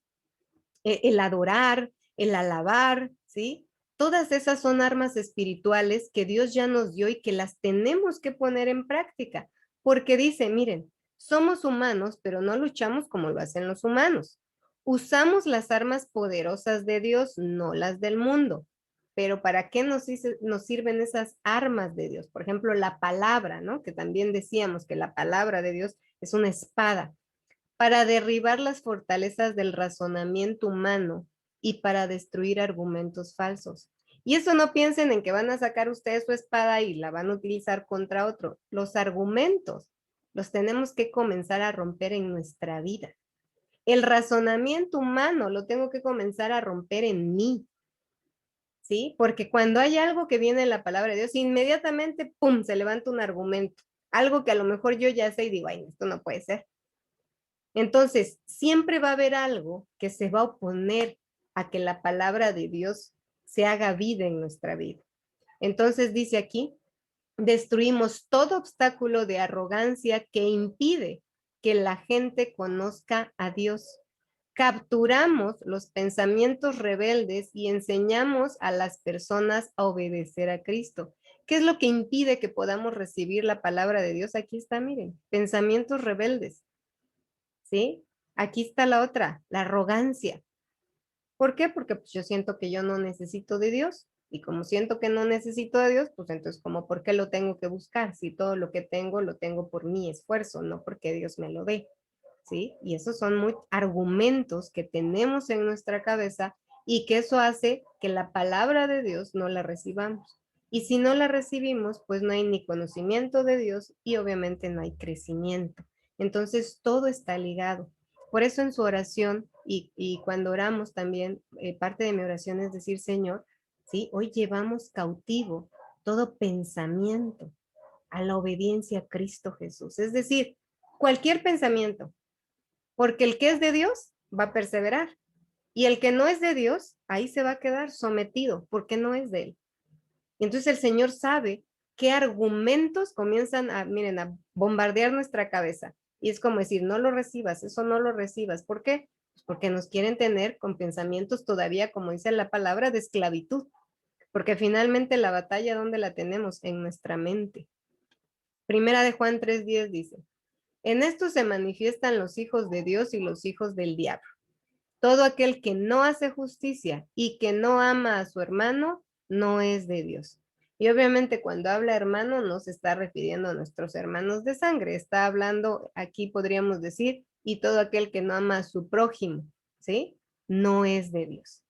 el adorar, el alabar, ¿sí? Todas esas son armas espirituales que Dios ya nos dio y que las tenemos que poner en práctica, porque dice, miren, somos humanos, pero no luchamos como lo hacen los humanos. Usamos las armas poderosas de Dios, no las del mundo. Pero ¿para qué nos sirven esas armas de Dios? Por ejemplo, la palabra, ¿no? Que también decíamos que la palabra de Dios es una espada para derribar las fortalezas del razonamiento humano y para destruir argumentos falsos. Y eso no piensen en que van a sacar ustedes su espada y la van a utilizar contra otro. Los argumentos los tenemos que comenzar a romper en nuestra vida. El razonamiento humano lo tengo que comenzar a romper en mí, ¿sí? Porque cuando hay algo que viene en la palabra de Dios, inmediatamente, ¡pum!, se levanta un argumento. Algo que a lo mejor yo ya sé y digo, ay, esto no puede ser. Entonces, siempre va a haber algo que se va a oponer a que la palabra de Dios se haga vida en nuestra vida. Entonces dice aquí, destruimos todo obstáculo de arrogancia que impide que la gente conozca a Dios. Capturamos los pensamientos rebeldes y enseñamos a las personas a obedecer a Cristo. ¿Qué es lo que impide que podamos recibir la palabra de Dios? Aquí está, miren, pensamientos rebeldes. ¿Sí? Aquí está la otra, la arrogancia. ¿Por qué? Porque pues, yo siento que yo no necesito de Dios. Y como siento que no necesito de Dios, pues entonces como ¿por qué lo tengo que buscar? Si todo lo que tengo lo tengo por mi esfuerzo, no porque Dios me lo dé, ¿sí? Y esos son muy argumentos que tenemos en nuestra cabeza y que eso hace que la palabra de Dios no la recibamos. Y si no la recibimos, pues no hay ni conocimiento de Dios y obviamente no hay crecimiento. Entonces todo está ligado. Por eso en su oración y cuando oramos también, parte de mi oración es decir, Señor, ¿sí? Hoy llevamos cautivo todo pensamiento a la obediencia a Cristo Jesús. Es decir, cualquier pensamiento, porque el que es de Dios va a perseverar y el que no es de Dios, ahí se va a quedar sometido porque no es de él. Y entonces el Señor sabe qué argumentos comienzan a, miren, a bombardear nuestra cabeza. Y es como decir, no lo recibas, eso no lo recibas. ¿Por qué? Pues porque nos quieren tener con pensamientos todavía, como dice la palabra, de esclavitud. Porque finalmente la batalla, ¿dónde la tenemos? En nuestra mente. Primera de Juan 3:10 dice, en esto se manifiestan los hijos de Dios y los hijos del diablo. Todo aquel que no hace justicia y que no ama a su hermano, no es de Dios. Y obviamente cuando habla hermano no se está refiriendo a nuestros hermanos de sangre, está hablando, aquí podríamos decir, y todo aquel que no ama a su prójimo, ¿sí? No es de Dios.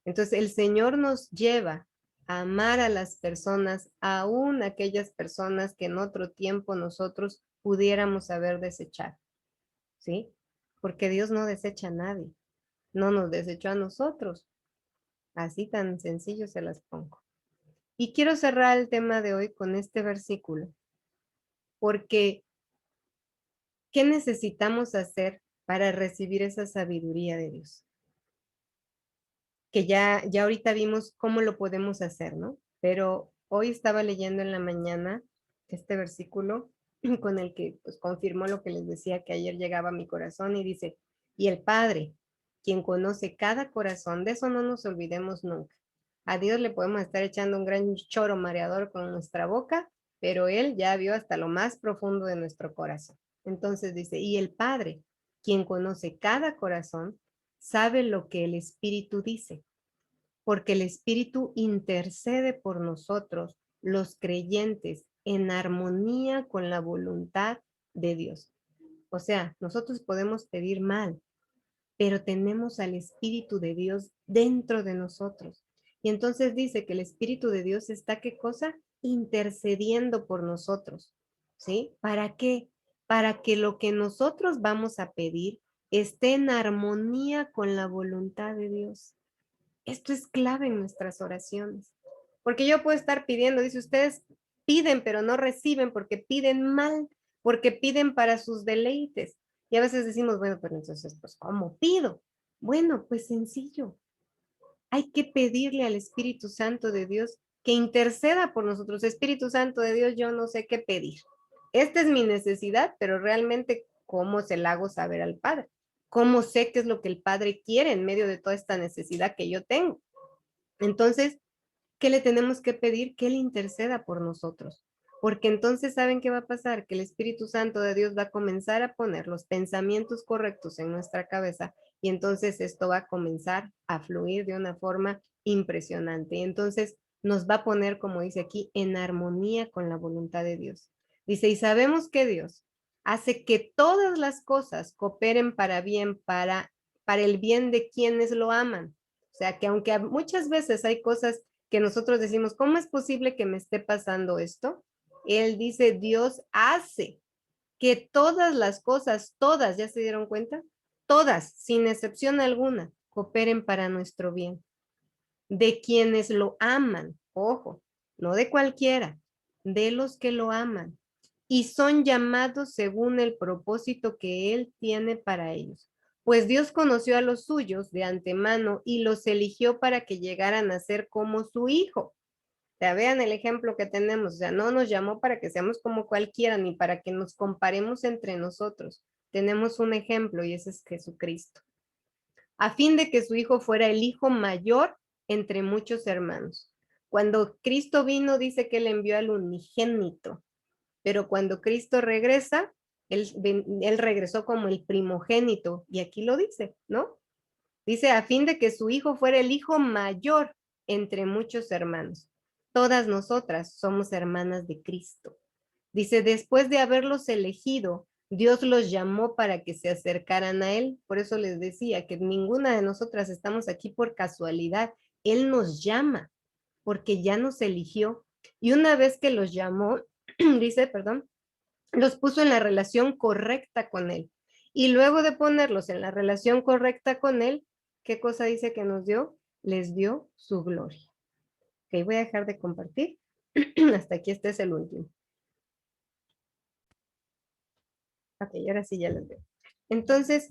Entonces el Señor nos lleva a amar a las personas, aún aquellas personas que en otro tiempo nosotros pudiéramos haber desechado, ¿sí? Porque Dios no desecha a nadie, no nos desechó a nosotros. Así tan sencillo se las pongo. Y quiero cerrar el tema de hoy con este versículo, porque ¿qué necesitamos hacer para recibir esa sabiduría de Dios? Que ya ahorita vimos cómo lo podemos hacer, ¿no? Pero hoy estaba leyendo en la mañana este versículo con el que pues confirmó lo que les decía que ayer llegaba a mi corazón y dice, y el Padre, quien conoce cada corazón, de eso no nos olvidemos nunca. A Dios le podemos estar echando un gran choro mareador con nuestra boca, pero Él ya vio hasta lo más profundo de nuestro corazón. Entonces dice, y el Padre, quien conoce cada corazón, sabe lo que el Espíritu dice, porque el Espíritu intercede por nosotros, los creyentes, en armonía con la voluntad de Dios. O sea, nosotros podemos pedir mal, pero tenemos al Espíritu de Dios dentro de nosotros. Y entonces dice que el Espíritu de Dios está, ¿qué cosa? Intercediendo por nosotros. ¿Sí? ¿Para qué? Para que lo que nosotros vamos a pedir esté en armonía con la voluntad de Dios. Esto es clave en nuestras oraciones. Porque yo puedo estar pidiendo, dice, ustedes piden, pero no reciben porque piden mal, porque piden para sus deleites. Y a veces decimos, bueno, pero entonces, pues, ¿cómo pido? Bueno, pues sencillo. Hay que pedirle al Espíritu Santo de Dios que interceda por nosotros. Espíritu Santo de Dios, yo no sé qué pedir. Esta es mi necesidad, pero realmente, ¿cómo se la hago saber al Padre? ¿Cómo sé qué es lo que el Padre quiere en medio de toda esta necesidad que yo tengo? Entonces, ¿qué le tenemos que pedir? Que Él interceda por nosotros. Porque entonces, ¿saben qué va a pasar? Que el Espíritu Santo de Dios va a comenzar a poner los pensamientos correctos en nuestra cabeza y entonces esto va a comenzar a fluir de una forma impresionante. Y entonces nos va a poner, como dice aquí, en armonía con la voluntad de Dios. Dice, y sabemos que Dios hace que todas las cosas cooperen para bien, para el bien de quienes lo aman. O sea, que aunque muchas veces hay cosas que nosotros decimos, ¿cómo es posible que me esté pasando esto? Él dice, Dios hace que todas las cosas, todas, ¿ya se dieron cuenta? Todas, sin excepción alguna, cooperen para nuestro bien. De quienes lo aman, ojo, no de cualquiera, de los que lo aman. Y son llamados según el propósito que Él tiene para ellos. Pues Dios conoció a los suyos de antemano y los eligió para que llegaran a ser como su Hijo. Ya vean el ejemplo que tenemos, o sea, no nos llamó para que seamos como cualquiera, ni para que nos comparemos entre nosotros. Tenemos un ejemplo y ese es Jesucristo. A fin de que su hijo fuera el hijo mayor entre muchos hermanos. Cuando Cristo vino, dice que él envió al unigénito, pero cuando Cristo regresa, él regresó como el primogénito, y aquí lo dice, ¿no? Dice, a fin de que su hijo fuera el hijo mayor entre muchos hermanos. Todas nosotras somos hermanas de Cristo. Dice, después de haberlos elegido, Dios los llamó para que se acercaran a Él. Por eso les decía que ninguna de nosotras estamos aquí por casualidad. Él nos llama porque ya nos eligió. Y una vez que los llamó, dice, perdón, los puso en la relación correcta con Él. Y luego de ponerlos en la relación correcta con Él, ¿qué cosa dice que nos dio? Les dio su gloria. Ok, voy a dejar de compartir. Hasta aquí este es el último. Ok, ahora sí ya los veo. Entonces,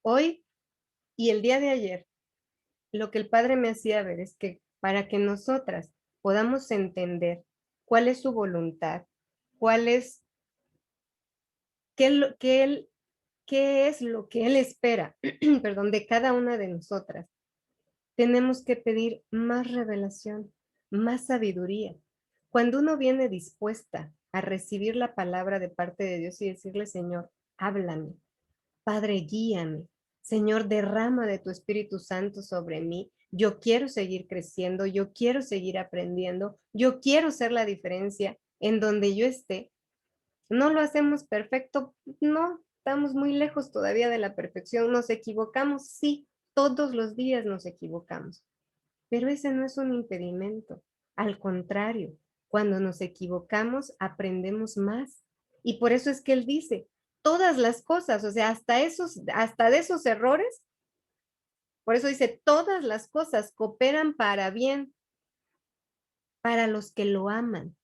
hoy y el día de ayer, lo que el Padre me hacía ver es que para que nosotras podamos entender cuál es su voluntad, cuál es, qué es lo que Él espera, perdón, de cada una de nosotras, tenemos que pedir más revelación, más sabiduría. Cuando uno viene dispuesta a recibir la palabra de parte de Dios y decirle, Señor, háblame, Padre, guíame. Señor, derrama de tu Espíritu Santo sobre mí. Yo quiero seguir creciendo, yo quiero seguir aprendiendo, yo quiero ser la diferencia en donde yo esté. No lo hacemos perfecto, no, estamos muy lejos todavía de la perfección. Nos equivocamos, sí, todos los días nos equivocamos, pero ese no es un impedimento. Al contrario, cuando nos equivocamos, aprendemos más. Y por eso es que él dice, todas las cosas, o sea, hasta de esos errores, por eso dice, todas las cosas cooperan para bien, para los que lo aman.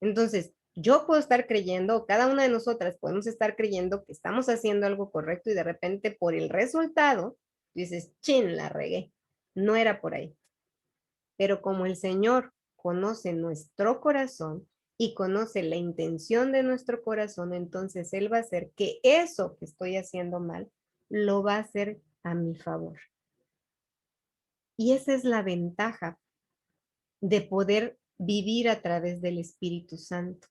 Entonces, yo puedo estar creyendo, o cada una de nosotras podemos estar creyendo que estamos haciendo algo correcto y de repente por el resultado, dices, chin, la regué. No era por ahí. Pero como el Señor conoce nuestro corazón y conoce la intención de nuestro corazón, entonces Él va a hacer que eso que estoy haciendo mal, lo va a hacer a mi favor. Y esa es la ventaja de poder vivir a través del Espíritu Santo.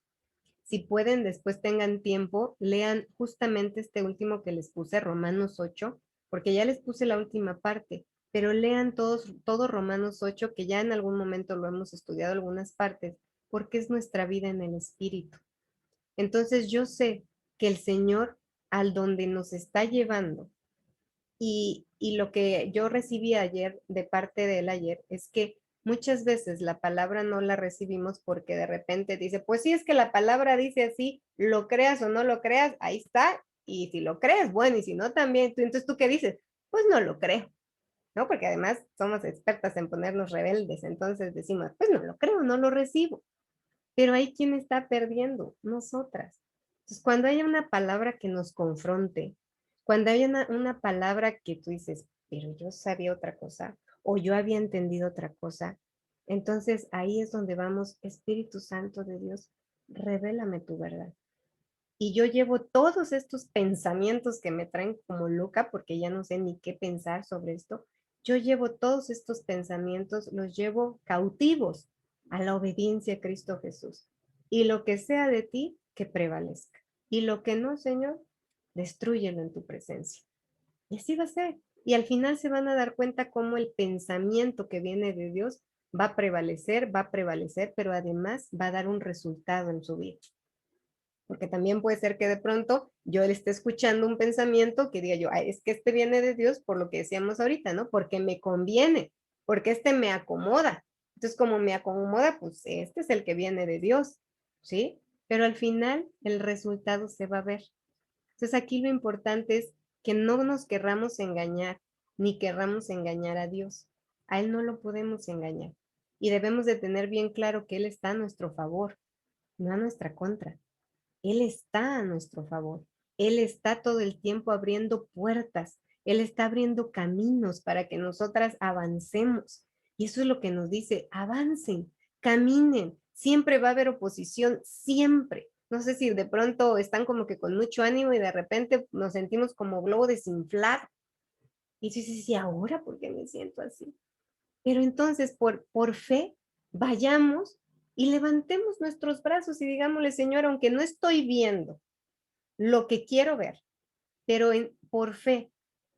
Si pueden, después tengan tiempo, lean justamente este último que les puse, Romanos 8, porque ya les puse la última parte, pero lean todo Romanos 8, que ya en algún momento lo hemos estudiado algunas partes, porque es nuestra vida en el Espíritu. Entonces yo sé que el Señor, al donde nos está llevando, y lo que yo recibí ayer, de parte de él ayer, es que muchas veces la palabra no la recibimos porque de repente dice, pues sí, es que la palabra dice así, lo creas o no lo creas, ahí está, y si lo crees, bueno, y si no también, entonces tú qué dices, pues no lo creo, ¿no? Porque además somos expertas en ponernos rebeldes, entonces decimos, pues no lo creo, no lo recibo, pero hay quien está perdiendo, nosotras. Entonces, cuando haya una palabra que nos confronte, cuando haya una palabra que tú dices, pero yo sabía otra cosa, o yo había entendido otra cosa, entonces ahí es donde vamos, Espíritu Santo de Dios, revélame tu verdad. Y yo llevo todos estos pensamientos que me traen como loca, porque ya no sé ni qué pensar sobre esto. Yo llevo todos estos pensamientos, los llevo cautivos a la obediencia a Cristo Jesús. Y lo que sea de ti, que prevalezca. Y lo que no, Señor, destrúyelo en tu presencia. Y así va a ser. Y al final se van a dar cuenta cómo el pensamiento que viene de Dios va a prevalecer, pero además va a dar un resultado en su vida. Porque también puede ser que de pronto yo esté escuchando un pensamiento que diga yo, es que este viene de Dios por lo que decíamos ahorita, ¿no? Porque me conviene, porque este me acomoda. Entonces, como me acomoda, pues este es el que viene de Dios, ¿sí? Pero al final el resultado se va a ver. Entonces, aquí lo importante es que no nos querramos engañar, ni querramos engañar a Dios. A Él no lo podemos engañar. Y debemos de tener bien claro que Él está a nuestro favor, no a nuestra contra. Él está a nuestro favor. Él está todo el tiempo abriendo puertas. Él está abriendo caminos para que nosotras avancemos. Y eso es lo que nos dice, avancen, caminen. Siempre va a haber oposición, siempre. No sé si de pronto están como que con mucho ánimo y de repente nos sentimos como globo desinflado. Y tú dices, ¿y ahora por qué me siento así? Pero entonces, por fe, vayamos y levantemos nuestros brazos y digámosle, Señor, aunque no estoy viendo lo que quiero ver, pero por fe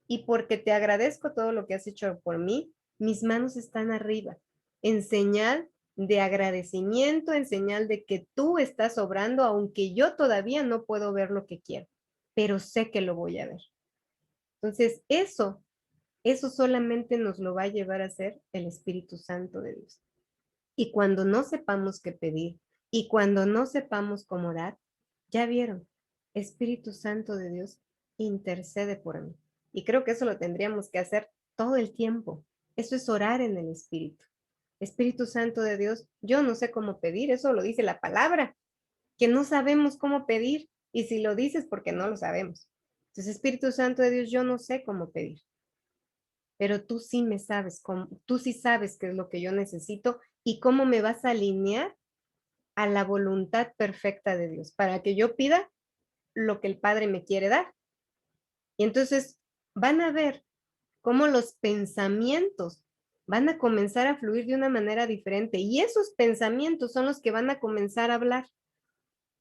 y porque te agradezco todo lo que has hecho por mí, mis manos están arriba, en señal de agradecimiento, en señal de que tú estás obrando, aunque yo todavía no puedo ver lo que quiero, pero sé que lo voy a ver. Entonces, eso solamente nos lo va a llevar a hacer el Espíritu Santo de Dios. Y cuando no sepamos qué pedir y cuando no sepamos cómo orar, ya vieron, Espíritu Santo de Dios intercede por mí. Y creo que eso lo tendríamos que hacer todo el tiempo. Eso es orar en el Espíritu. Espíritu Santo de Dios, yo no sé cómo pedir, eso lo dice la palabra, que no sabemos cómo pedir. Y si lo dices, porque no lo sabemos. Entonces, Espíritu Santo de Dios, yo no sé cómo pedir, pero tú sí me sabes cómo, tú sí sabes qué es lo que yo necesito y cómo me vas a alinear a la voluntad perfecta de Dios, para que yo pida lo que el Padre me quiere dar. Y entonces van a ver cómo los pensamientos van a comenzar a fluir de una manera diferente y esos pensamientos son los que van a comenzar a hablar.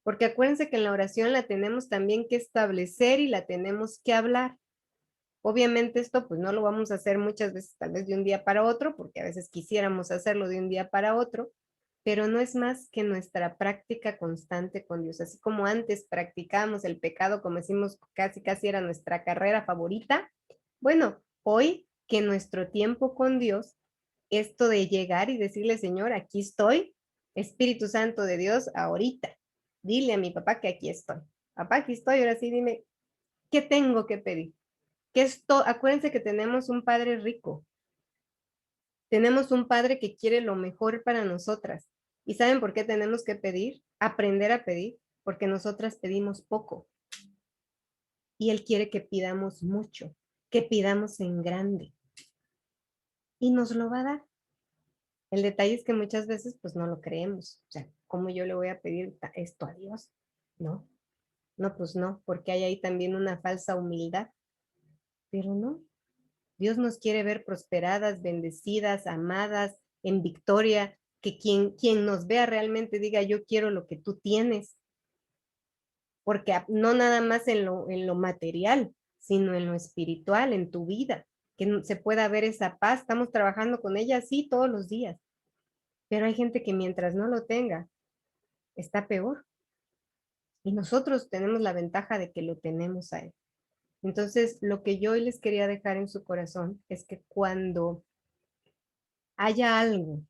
Porque acuérdense que en la oración la tenemos también que establecer y la tenemos que hablar. Obviamente esto pues no lo vamos a hacer muchas veces tal vez de un día para otro, porque a veces quisiéramos hacerlo de un día para otro, pero no es más que nuestra práctica constante con Dios. Así como antes practicábamos el pecado, como decimos, casi casi era nuestra carrera favorita. Bueno, hoy que nuestro tiempo con Dios, esto de llegar y decirle, Señor, aquí estoy, Espíritu Santo de Dios, ahorita. Dile a mi papá que aquí estoy. Papá, aquí estoy, ahora sí dime, ¿qué tengo que pedir? Acuérdense que tenemos un Padre rico, tenemos un Padre que quiere lo mejor para nosotras. ¿Y saben por qué tenemos que pedir? Aprender a pedir, porque nosotras pedimos poco y Él quiere que pidamos mucho, que pidamos en grande y nos lo va a dar. El detalle es que muchas veces pues no lo creemos. O sea, ¿cómo yo le voy a pedir esto a Dios? No, no, pues no, porque hay ahí también una falsa humildad, pero no, Dios nos quiere ver prosperadas, bendecidas, amadas, en victoria, que quien nos vea realmente diga, yo quiero lo que tú tienes, porque no nada más en lo material, sino en lo espiritual, en tu vida, que se pueda ver esa paz. Estamos trabajando con ella, sí, todos los días, pero hay gente que mientras no lo tenga, está peor. Y nosotros tenemos la ventaja de que lo tenemos a él. Entonces, lo que yo hoy les quería dejar en su corazón es que cuando haya algo,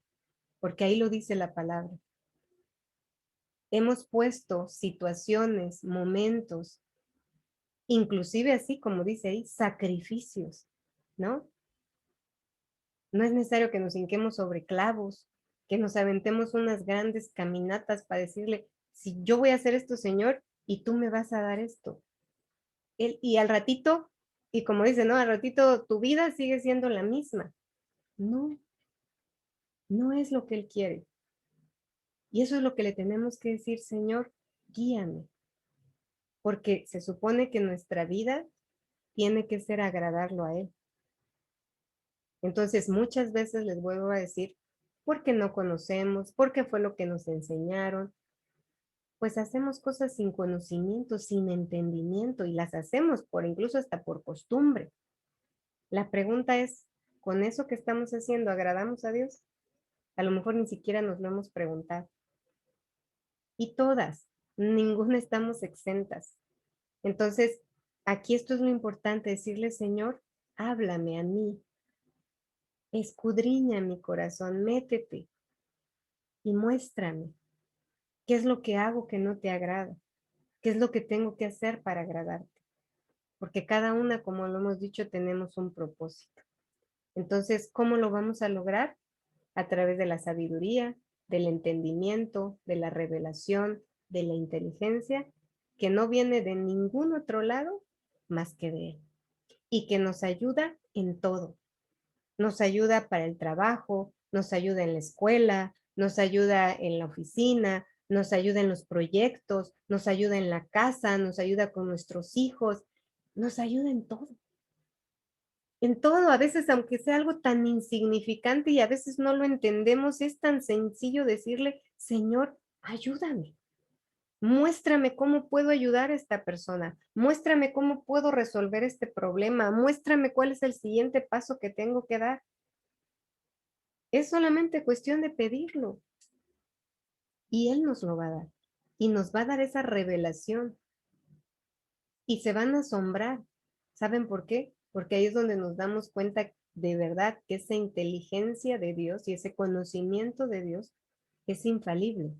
porque ahí lo dice la palabra, hemos puesto situaciones, momentos, inclusive así como dice ahí, sacrificios, ¿no? No es necesario que nos hinquemos sobre clavos, que nos aventemos unas grandes caminatas para decirle, si yo voy a hacer esto, Señor, y tú me vas a dar esto. Y al ratito, y como dice, ¿no? Al ratito tu vida sigue siendo la misma. No, no es lo que Él quiere. Y eso es lo que le tenemos que decir, Señor, guíame, porque se supone que nuestra vida tiene que ser agradarlo a Él. Entonces, muchas veces les vuelvo a decir, porque no conocemos, porque fue lo que nos enseñaron, pues hacemos cosas sin conocimiento, sin entendimiento y las hacemos por incluso hasta por costumbre. La pregunta es, ¿con eso que estamos haciendo agradamos a Dios? A lo mejor ni siquiera nos lo hemos preguntado. Y todas, ninguna estamos exentas. Entonces, aquí esto es lo importante, decirle, Señor, háblame a mí, escudriña mi corazón, métete y muéstrame qué es lo que hago que no te agrada, qué es lo que tengo que hacer para agradarte. Porque cada una, como lo hemos dicho, tenemos un propósito. Entonces, ¿cómo lo vamos a lograr? A través de la sabiduría, del entendimiento, de la revelación, de la inteligencia, que no viene de ningún otro lado más que de Él. Y que nos ayuda en todo. Nos ayuda para el trabajo, nos ayuda en la escuela, nos ayuda en la oficina, nos ayuda en los proyectos, nos ayuda en la casa, nos ayuda con nuestros hijos, nos ayuda en todo. En todo, a veces aunque sea algo tan insignificante y a veces no lo entendemos, es tan sencillo decirle, Señor, ayúdame. Muéstrame cómo puedo ayudar a esta persona. Muéstrame cómo puedo resolver este problema. Muéstrame cuál es el siguiente paso que tengo que dar. Es solamente cuestión de pedirlo y Él nos lo va a dar. Y nos va a dar esa revelación y se van a asombrar. ¿Saben por qué? Porque ahí es donde nos damos cuenta de verdad que esa inteligencia de Dios y ese conocimiento de Dios es infalible.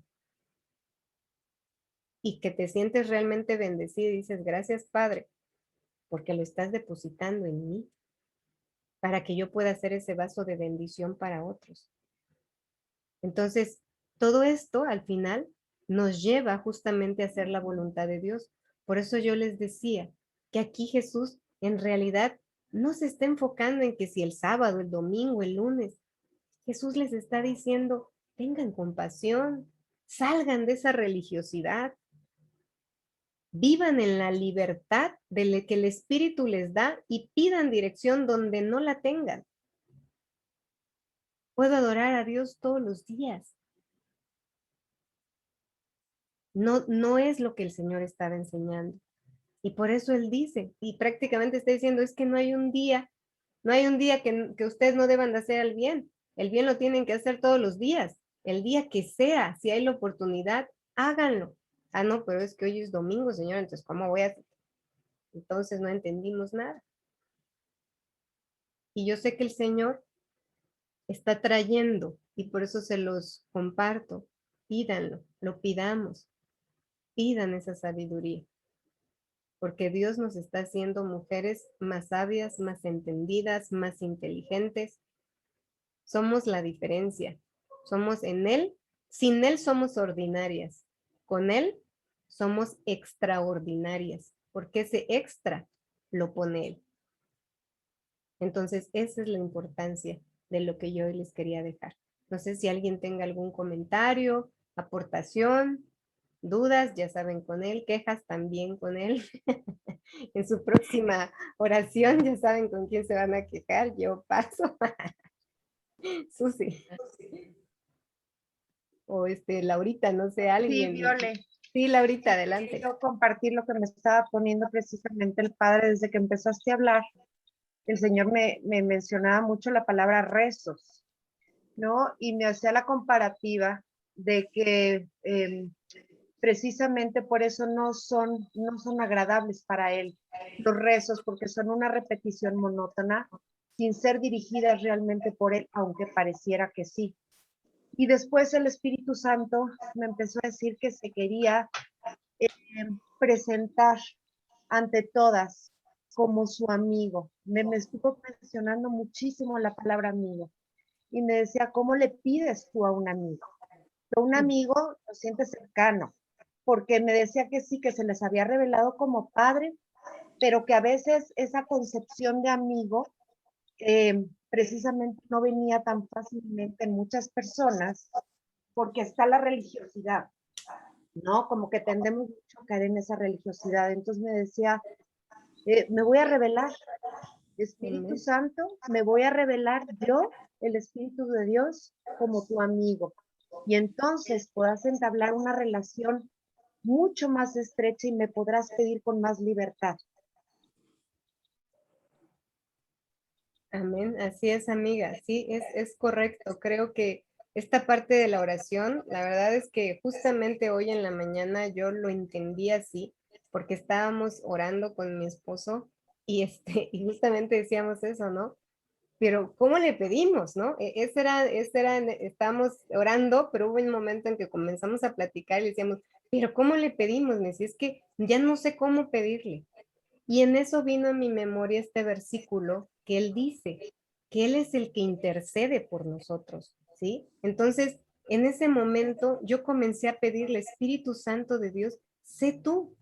Y que te sientes realmente bendecido y dices, gracias Padre, porque lo estás depositando en mí, para que yo pueda hacer ese vaso de bendición para otros. Entonces, todo esto al final nos lleva justamente a hacer la voluntad de Dios. Por eso yo les decía que aquí Jesús en realidad no se está enfocando en que si el sábado, el domingo, el lunes, Jesús les está diciendo, tengan compasión, salgan de esa religiosidad, vivan en la libertad de que el Espíritu les da y pidan dirección donde no la tengan. Puedo adorar a Dios todos los días. No es lo que el Señor estaba enseñando. Y por eso Él dice, y prácticamente está diciendo, es que no hay un día que ustedes no deban de hacer el bien lo tienen que hacer todos los días, el día que sea, si hay la oportunidad, háganlo. Ah, no, pero es que hoy es domingo, Señor, entonces, ¿cómo voy a hacer? Entonces no entendimos nada. Y yo sé que el Señor está trayendo, y por eso se los comparto, pídanlo, lo pidamos, pidan esa sabiduría. Porque Dios nos está haciendo mujeres más sabias, más entendidas, más inteligentes. Somos la diferencia. Somos en Él, sin Él somos ordinarias. Con Él somos extraordinarias, porque ese extra lo pone Él. Entonces, esa es la importancia de lo que yo hoy les quería dejar. No sé si alguien tenga algún comentario, aportación, dudas, ya saben con él, quejas también con él. En su próxima oración ya saben con quién se van a quejar, yo paso. Susi, o Laurita, no sé, Sí, alguien. Viole, Sí, Laurita, sí, adelante. quiero compartir lo que me estaba poniendo precisamente el Padre desde que empezaste a hablar. El Señor me mencionaba mucho la palabra rezos, ¿no? Y me hacía la comparativa de que precisamente por eso no son agradables para Él los rezos, porque son una repetición monótona sin ser dirigidas realmente por Él, aunque pareciera que sí. Y después el Espíritu Santo me empezó a decir que se quería eh, presentar ante todas como su amigo. Me estuvo mencionando muchísimo la palabra amigo y me decía, ¿cómo le pides tú a un amigo? A un amigo lo sientes cercano, porque me decía que sí, que se les había revelado como padre, pero que a veces esa concepción de amigo precisamente no venía tan fácilmente en muchas personas, porque está la religiosidad, ¿no? Como que tendemos mucho a caer en esa religiosidad. Entonces me decía, me voy a revelar, Espíritu Amén. Santo, me voy a revelar yo, el Espíritu de Dios, como tu amigo. Y entonces podrás entablar una relación mucho más estrecha y me podrás pedir con más libertad. Amén, así es, amiga, sí, es correcto. Creo que esta parte de la oración, la verdad es que justamente hoy en la mañana yo lo entendí así, porque estábamos orando con mi esposo y, y justamente decíamos eso, ¿no? Pero ¿cómo le pedimos, no? Estábamos orando, pero hubo un momento en que comenzamos a platicar y le decíamos, pero ¿cómo le pedimos? Me decía, es que ya no sé cómo pedirle. Y en eso vino a mi memoria este versículo que él dice, que él es el que intercede por nosotros, ¿sí? Entonces, en ese momento yo comencé a pedirle, Espíritu Santo de Dios, sé tú.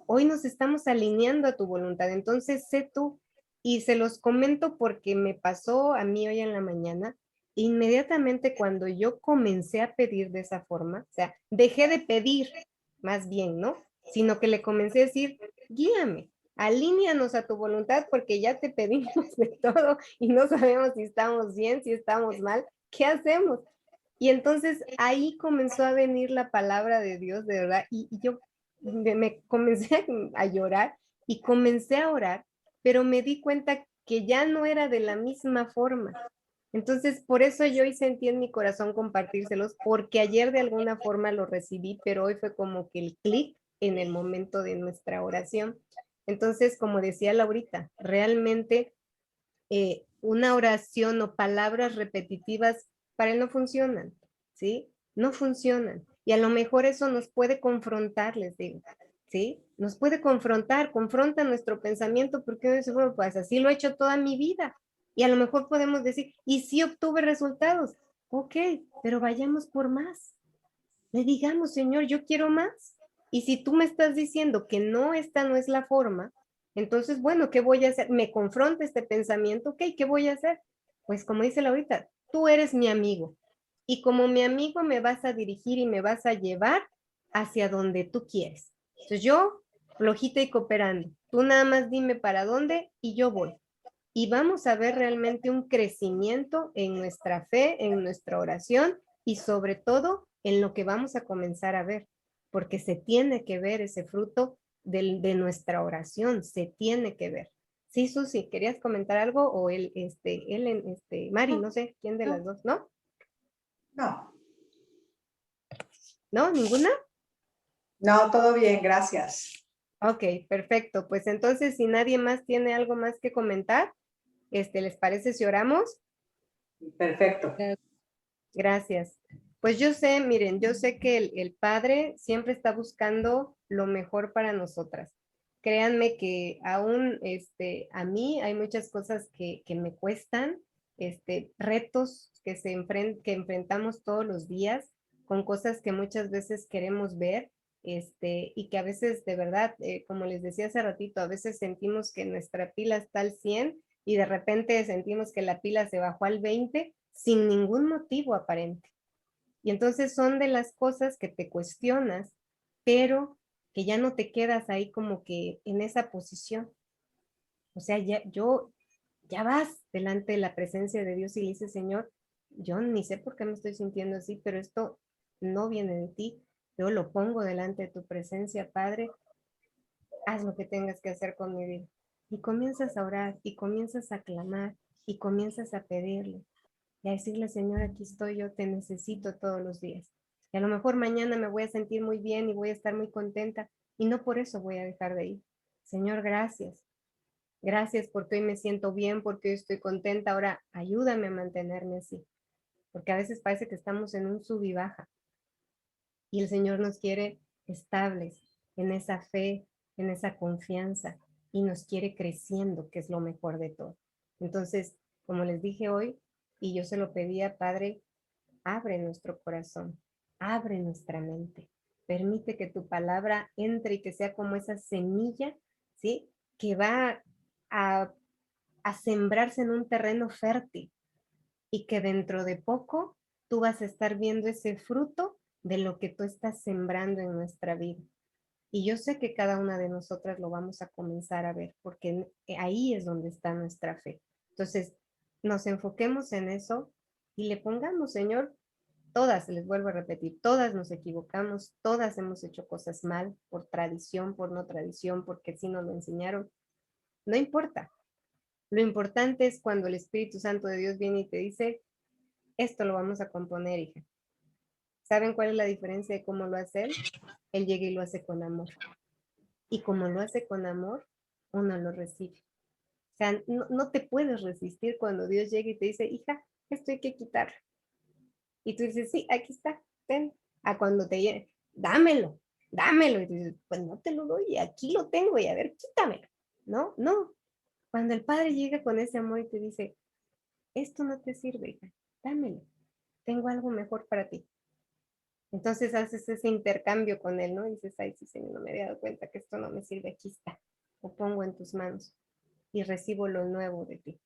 Hoy nos estamos alineando a tu voluntad, entonces sé tú. Y se los comento porque me pasó a mí hoy en la mañana. Inmediatamente cuando yo comencé a pedir de esa forma, o sea, dejé de pedir más bien, ¿no? Sino que le comencé a decir, guíame, alíneanos a tu voluntad porque ya te pedimos de todo y no sabemos si estamos bien, si estamos mal, ¿qué hacemos? Y entonces ahí comenzó a venir la palabra de Dios, de verdad, y yo me comencé a llorar y comencé a orar, pero me di cuenta que ya no era de la misma forma. Entonces, por eso yo hoy sentí en mi corazón compartírselos, porque ayer de alguna forma lo recibí, pero hoy fue como que el clic en el momento de nuestra oración. Entonces, como decía Laurita, realmente una oración o palabras repetitivas para él no funcionan, ¿sí? No funcionan. Y a lo mejor eso nos puede confrontar, les digo, ¿sí? Nos puede confrontar, confronta nuestro pensamiento porque uno dice, bueno, pues así lo he hecho toda mi vida. Y a lo mejor podemos decir, y sí obtuve resultados. Ok, pero vayamos por más. Le digamos, Señor, yo quiero más. Y si tú me estás diciendo que no, esta no es la forma, entonces, bueno, ¿qué voy a hacer? Me confronta este pensamiento, ok, ¿qué voy a hacer? Pues como dice Laurita, tú eres mi amigo. Y como mi amigo me vas a dirigir y me vas a llevar hacia donde tú quieres. Entonces yo, flojita y cooperando, tú nada más dime para dónde y yo voy. Y vamos a ver realmente un crecimiento en nuestra fe, en nuestra oración y sobre todo en lo que vamos a comenzar a ver, porque se tiene que ver ese fruto de nuestra oración, se tiene que ver. Sí, Susi, ¿querías comentar algo? O Mari, no sé, ¿quién de las No, dos? ¿No? no, ¿No? ¿Ninguna? no, todo bien, gracias. Ok, perfecto. Pues entonces, si nadie más tiene algo más que comentar, ¿les parece si oramos? Perfecto. Gracias. Pues yo sé, miren, yo sé que el Padre siempre está buscando lo mejor para nosotras. Créanme que aún a mí hay muchas cosas que me cuestan, retos que enfrentamos todos los días, con cosas que muchas veces queremos ver, y que a veces de verdad, como les decía hace ratito, a veces sentimos que nuestra pila está al 100 y de repente sentimos que la pila se bajó al 20 sin ningún motivo aparente. Y entonces son de las cosas que te cuestionas, pero que ya no te quedas ahí como que en esa posición. O sea, ya vas delante de la presencia de Dios y le dices, Señor, yo ni sé por qué me estoy sintiendo así, pero esto no viene de ti. Yo lo pongo delante de tu presencia, Padre. Haz lo que tengas que hacer con mi vida. Y comienzas a orar, y comienzas a clamar, y comienzas a pedirle y a decirle, Señor, aquí estoy, yo te necesito todos los días. Y a lo mejor mañana me voy a sentir muy bien y voy a estar muy contenta y no por eso voy a dejar de ir. Señor, gracias. Gracias porque hoy me siento bien, porque hoy estoy contenta. Ahora ayúdame a mantenerme así, porque a veces parece que estamos en un sub y baja y el Señor nos quiere estables en esa fe, en esa confianza y nos quiere creciendo, que es lo mejor de todo. Entonces, como les dije hoy, y yo se lo pedía, Padre, abre nuestro corazón, abre nuestra mente, permite que tu palabra entre y que sea como esa semilla, ¿sí? Que va a, a sembrarse en un terreno fértil y que dentro de poco tú vas a estar viendo ese fruto de lo que tú estás sembrando en nuestra vida. Y yo sé que cada una de nosotras lo vamos a comenzar a ver, porque ahí es donde está nuestra fe. Entonces, nos enfoquemos en eso y le pongamos, Señor, todas, les vuelvo a repetir, todas nos equivocamos, todas hemos hecho cosas mal, por tradición, por no tradición, porque sí nos lo enseñaron. No importa. Lo importante es cuando el Espíritu Santo de Dios viene y te dice, esto lo vamos a componer, hija. ¿Saben cuál es la diferencia de cómo lo hace él? Él llega y lo hace con amor. Y como lo hace con amor, uno lo recibe. O sea, no te puedes resistir cuando Dios llega y te dice, hija, esto hay que quitarlo. Y tú dices, sí, aquí está, ten. A cuando te llegue, dámelo, dámelo. Y tú dices, pues no te lo doy, aquí lo tengo y a ver, quítamelo. No, no. Cuando el Padre llega con ese amor y te dice, esto no te sirve, hija, dámelo. Tengo algo mejor para ti. Entonces haces ese intercambio con él, ¿no? Y dices, ay, sí, Señor, no me había dado cuenta que esto no me sirve, aquí está. Lo pongo en tus manos y recibo lo nuevo de ti.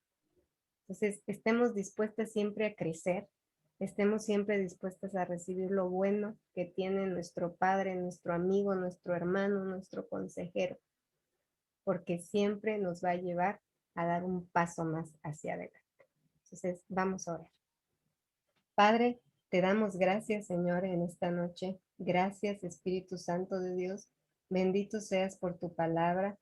Entonces, estemos dispuestas siempre a crecer, estemos siempre dispuestas a recibir lo bueno que tiene nuestro Padre, nuestro amigo, nuestro hermano, nuestro consejero, porque siempre nos va a llevar a dar un paso más hacia adelante. Entonces, vamos a orar. Padre, te damos gracias, Señor, en esta noche. Gracias, Espíritu Santo de Dios. Bendito seas por tu palabra.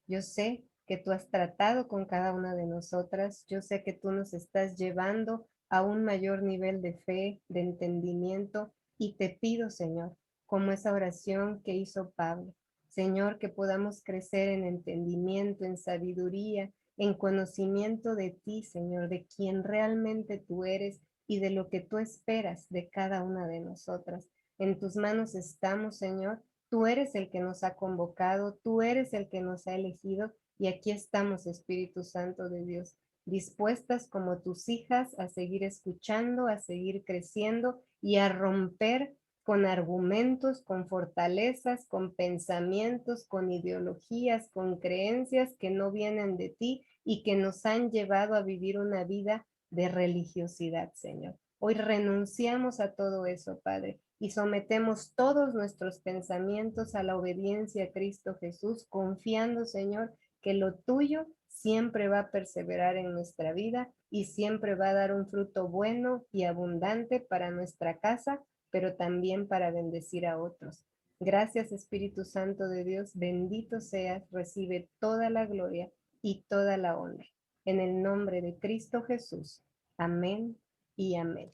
Yo sé que tú has tratado con cada una de nosotras. Yo sé que tú nos estás llevando a un mayor nivel de fe, de entendimiento, y te pido, Señor, como esa oración que hizo Pablo, Señor, que podamos crecer en entendimiento, en sabiduría, en conocimiento de ti, Señor, de quién realmente tú eres y de lo que tú esperas de cada una de nosotras. En tus manos estamos, Señor. Tú eres el que nos ha convocado, tú eres el que nos ha elegido, y aquí estamos, Espíritu Santo de Dios, dispuestas como tus hijas a seguir escuchando, a seguir creciendo y a romper con argumentos, con fortalezas, con pensamientos, con ideologías, con creencias que no vienen de ti y que nos han llevado a vivir una vida de religiosidad, Señor. Hoy renunciamos a todo eso, Padre, y sometemos todos nuestros pensamientos a la obediencia a Cristo Jesús, confiando, Señor, que lo tuyo siempre va a perseverar en nuestra vida y siempre va a dar un fruto bueno y abundante para nuestra casa, pero también para bendecir a otros. Gracias, Espíritu Santo de Dios, bendito seas, recibe toda la gloria y toda la honra. En el nombre de Cristo Jesús. Amén y amén.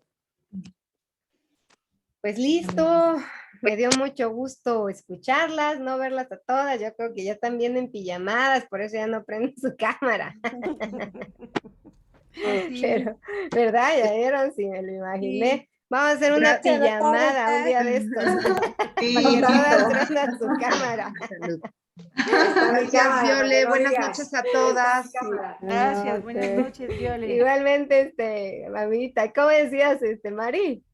Pues listo, me dio mucho gusto escucharlas, no verlas a todas. Yo creo que ya están bien en pijamadas, por eso ya no prenden su cámara. Pero, ¿verdad? Ya vieron, sí, me lo imaginé. Sí. Vamos a hacer una Gracias a pijamada un todas. día de estos. Sí, Para que todas bonito. prendan su cámara. Está mi Gracias, cámara, Viole. para que no Buenas digas. noches a Está mi todas. cámara. Gracias, buenas Ok. noches, Viole. Igualmente, mamita, ¿cómo decías, Mari?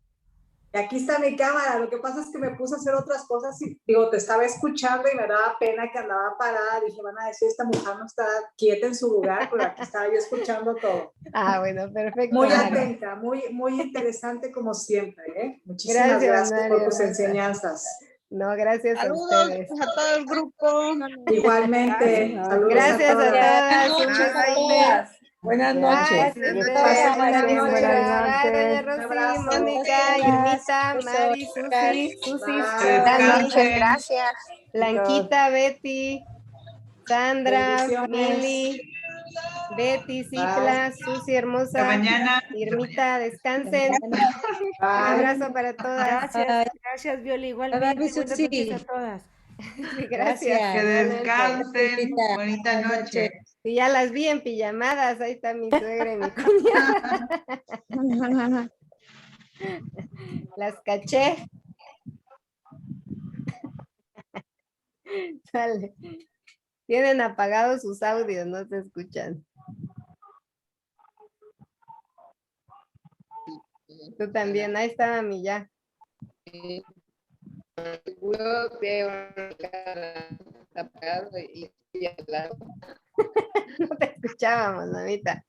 Y aquí está mi cámara. Lo que pasa es que me puse a hacer otras cosas y digo, te estaba escuchando y me daba pena que andaba parada. Dije, van a decir, esta mujer no está quieta en su lugar, pero aquí estaba yo escuchando todo. Ah, bueno, perfecto, Muy Mari. atenta, muy interesante como siempre, ¿eh? Muchísimas Gracias, gracias Mari, por tus hermosa. enseñanzas. No, gracias a Saludos ustedes. a todo el grupo. Igualmente, saludos Gracias a todas. todas. Un Buenas noches a besote. todas. Buenas Bye, noches. Cite, Pasen hasta buenas luego. noches. Bye, doña Un Rosy, abrazo. Mónica, Irmita, Mari, Susi, Bye. Dani, Gracias. Blanquita, Betty, Sandra, Bendiciones. Mili, Betty, Citla, Susi hermosa, mañana. Irmita, descansen. Un Bye. abrazo para todas. Gracias, Viole. Igualmente, buenas noches a todas. Sí, gracias. Que Igualmente. descansen. Bonita noche. Y ya las vi en pijamadas. Ahí está mi suegra y mi cuñada. Las caché. Sale. Tienen apagados sus audios, no se escuchan. Tú también, ahí estaba mi ya. Yo veo apagado y al lado. No te escuchábamos, mamita.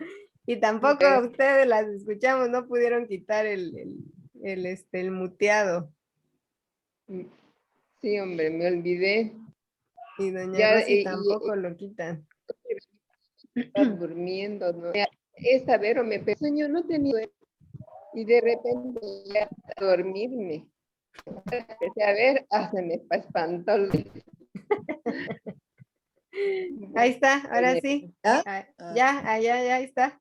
Y tampoco ustedes las escuchamos, no pudieron quitar el muteado. Sí, hombre, me olvidé. Y doña Ya, Rosy tampoco lo quitan. Estaba durmiendo, ¿no? Esta Vero me pensó, sueño, no tenía sueño. Y de repente ya a dormirme. Empecé a ver, se me espantó. Ahí está, ahora sí. ¿Ah? Ya, ahí está.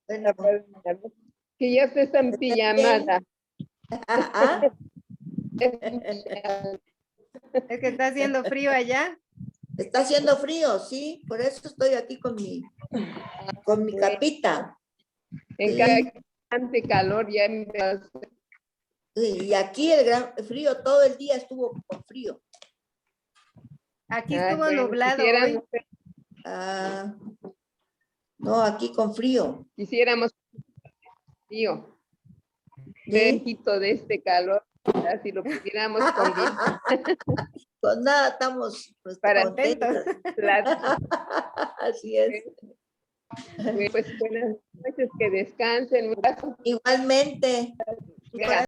Que ya se está en pijamada. Ah, Es que está haciendo frío allá. está haciendo frío, sí, por eso estoy aquí con mi capita. En Sí. cada calor ya empezó. Sí, y aquí el gran frío, todo el día estuvo con frío. Aquí Ay, estuvo bueno, nublado quisiéramos, hoy. Ah, no, aquí con frío. quisiéramos frío. ¿Sí? Fresquito de este calor, si lo pudiéramos con Pues nada, estamos pues, Para contentas. Así es. Pues buenas noches, que descansen. Igualmente. Gracias.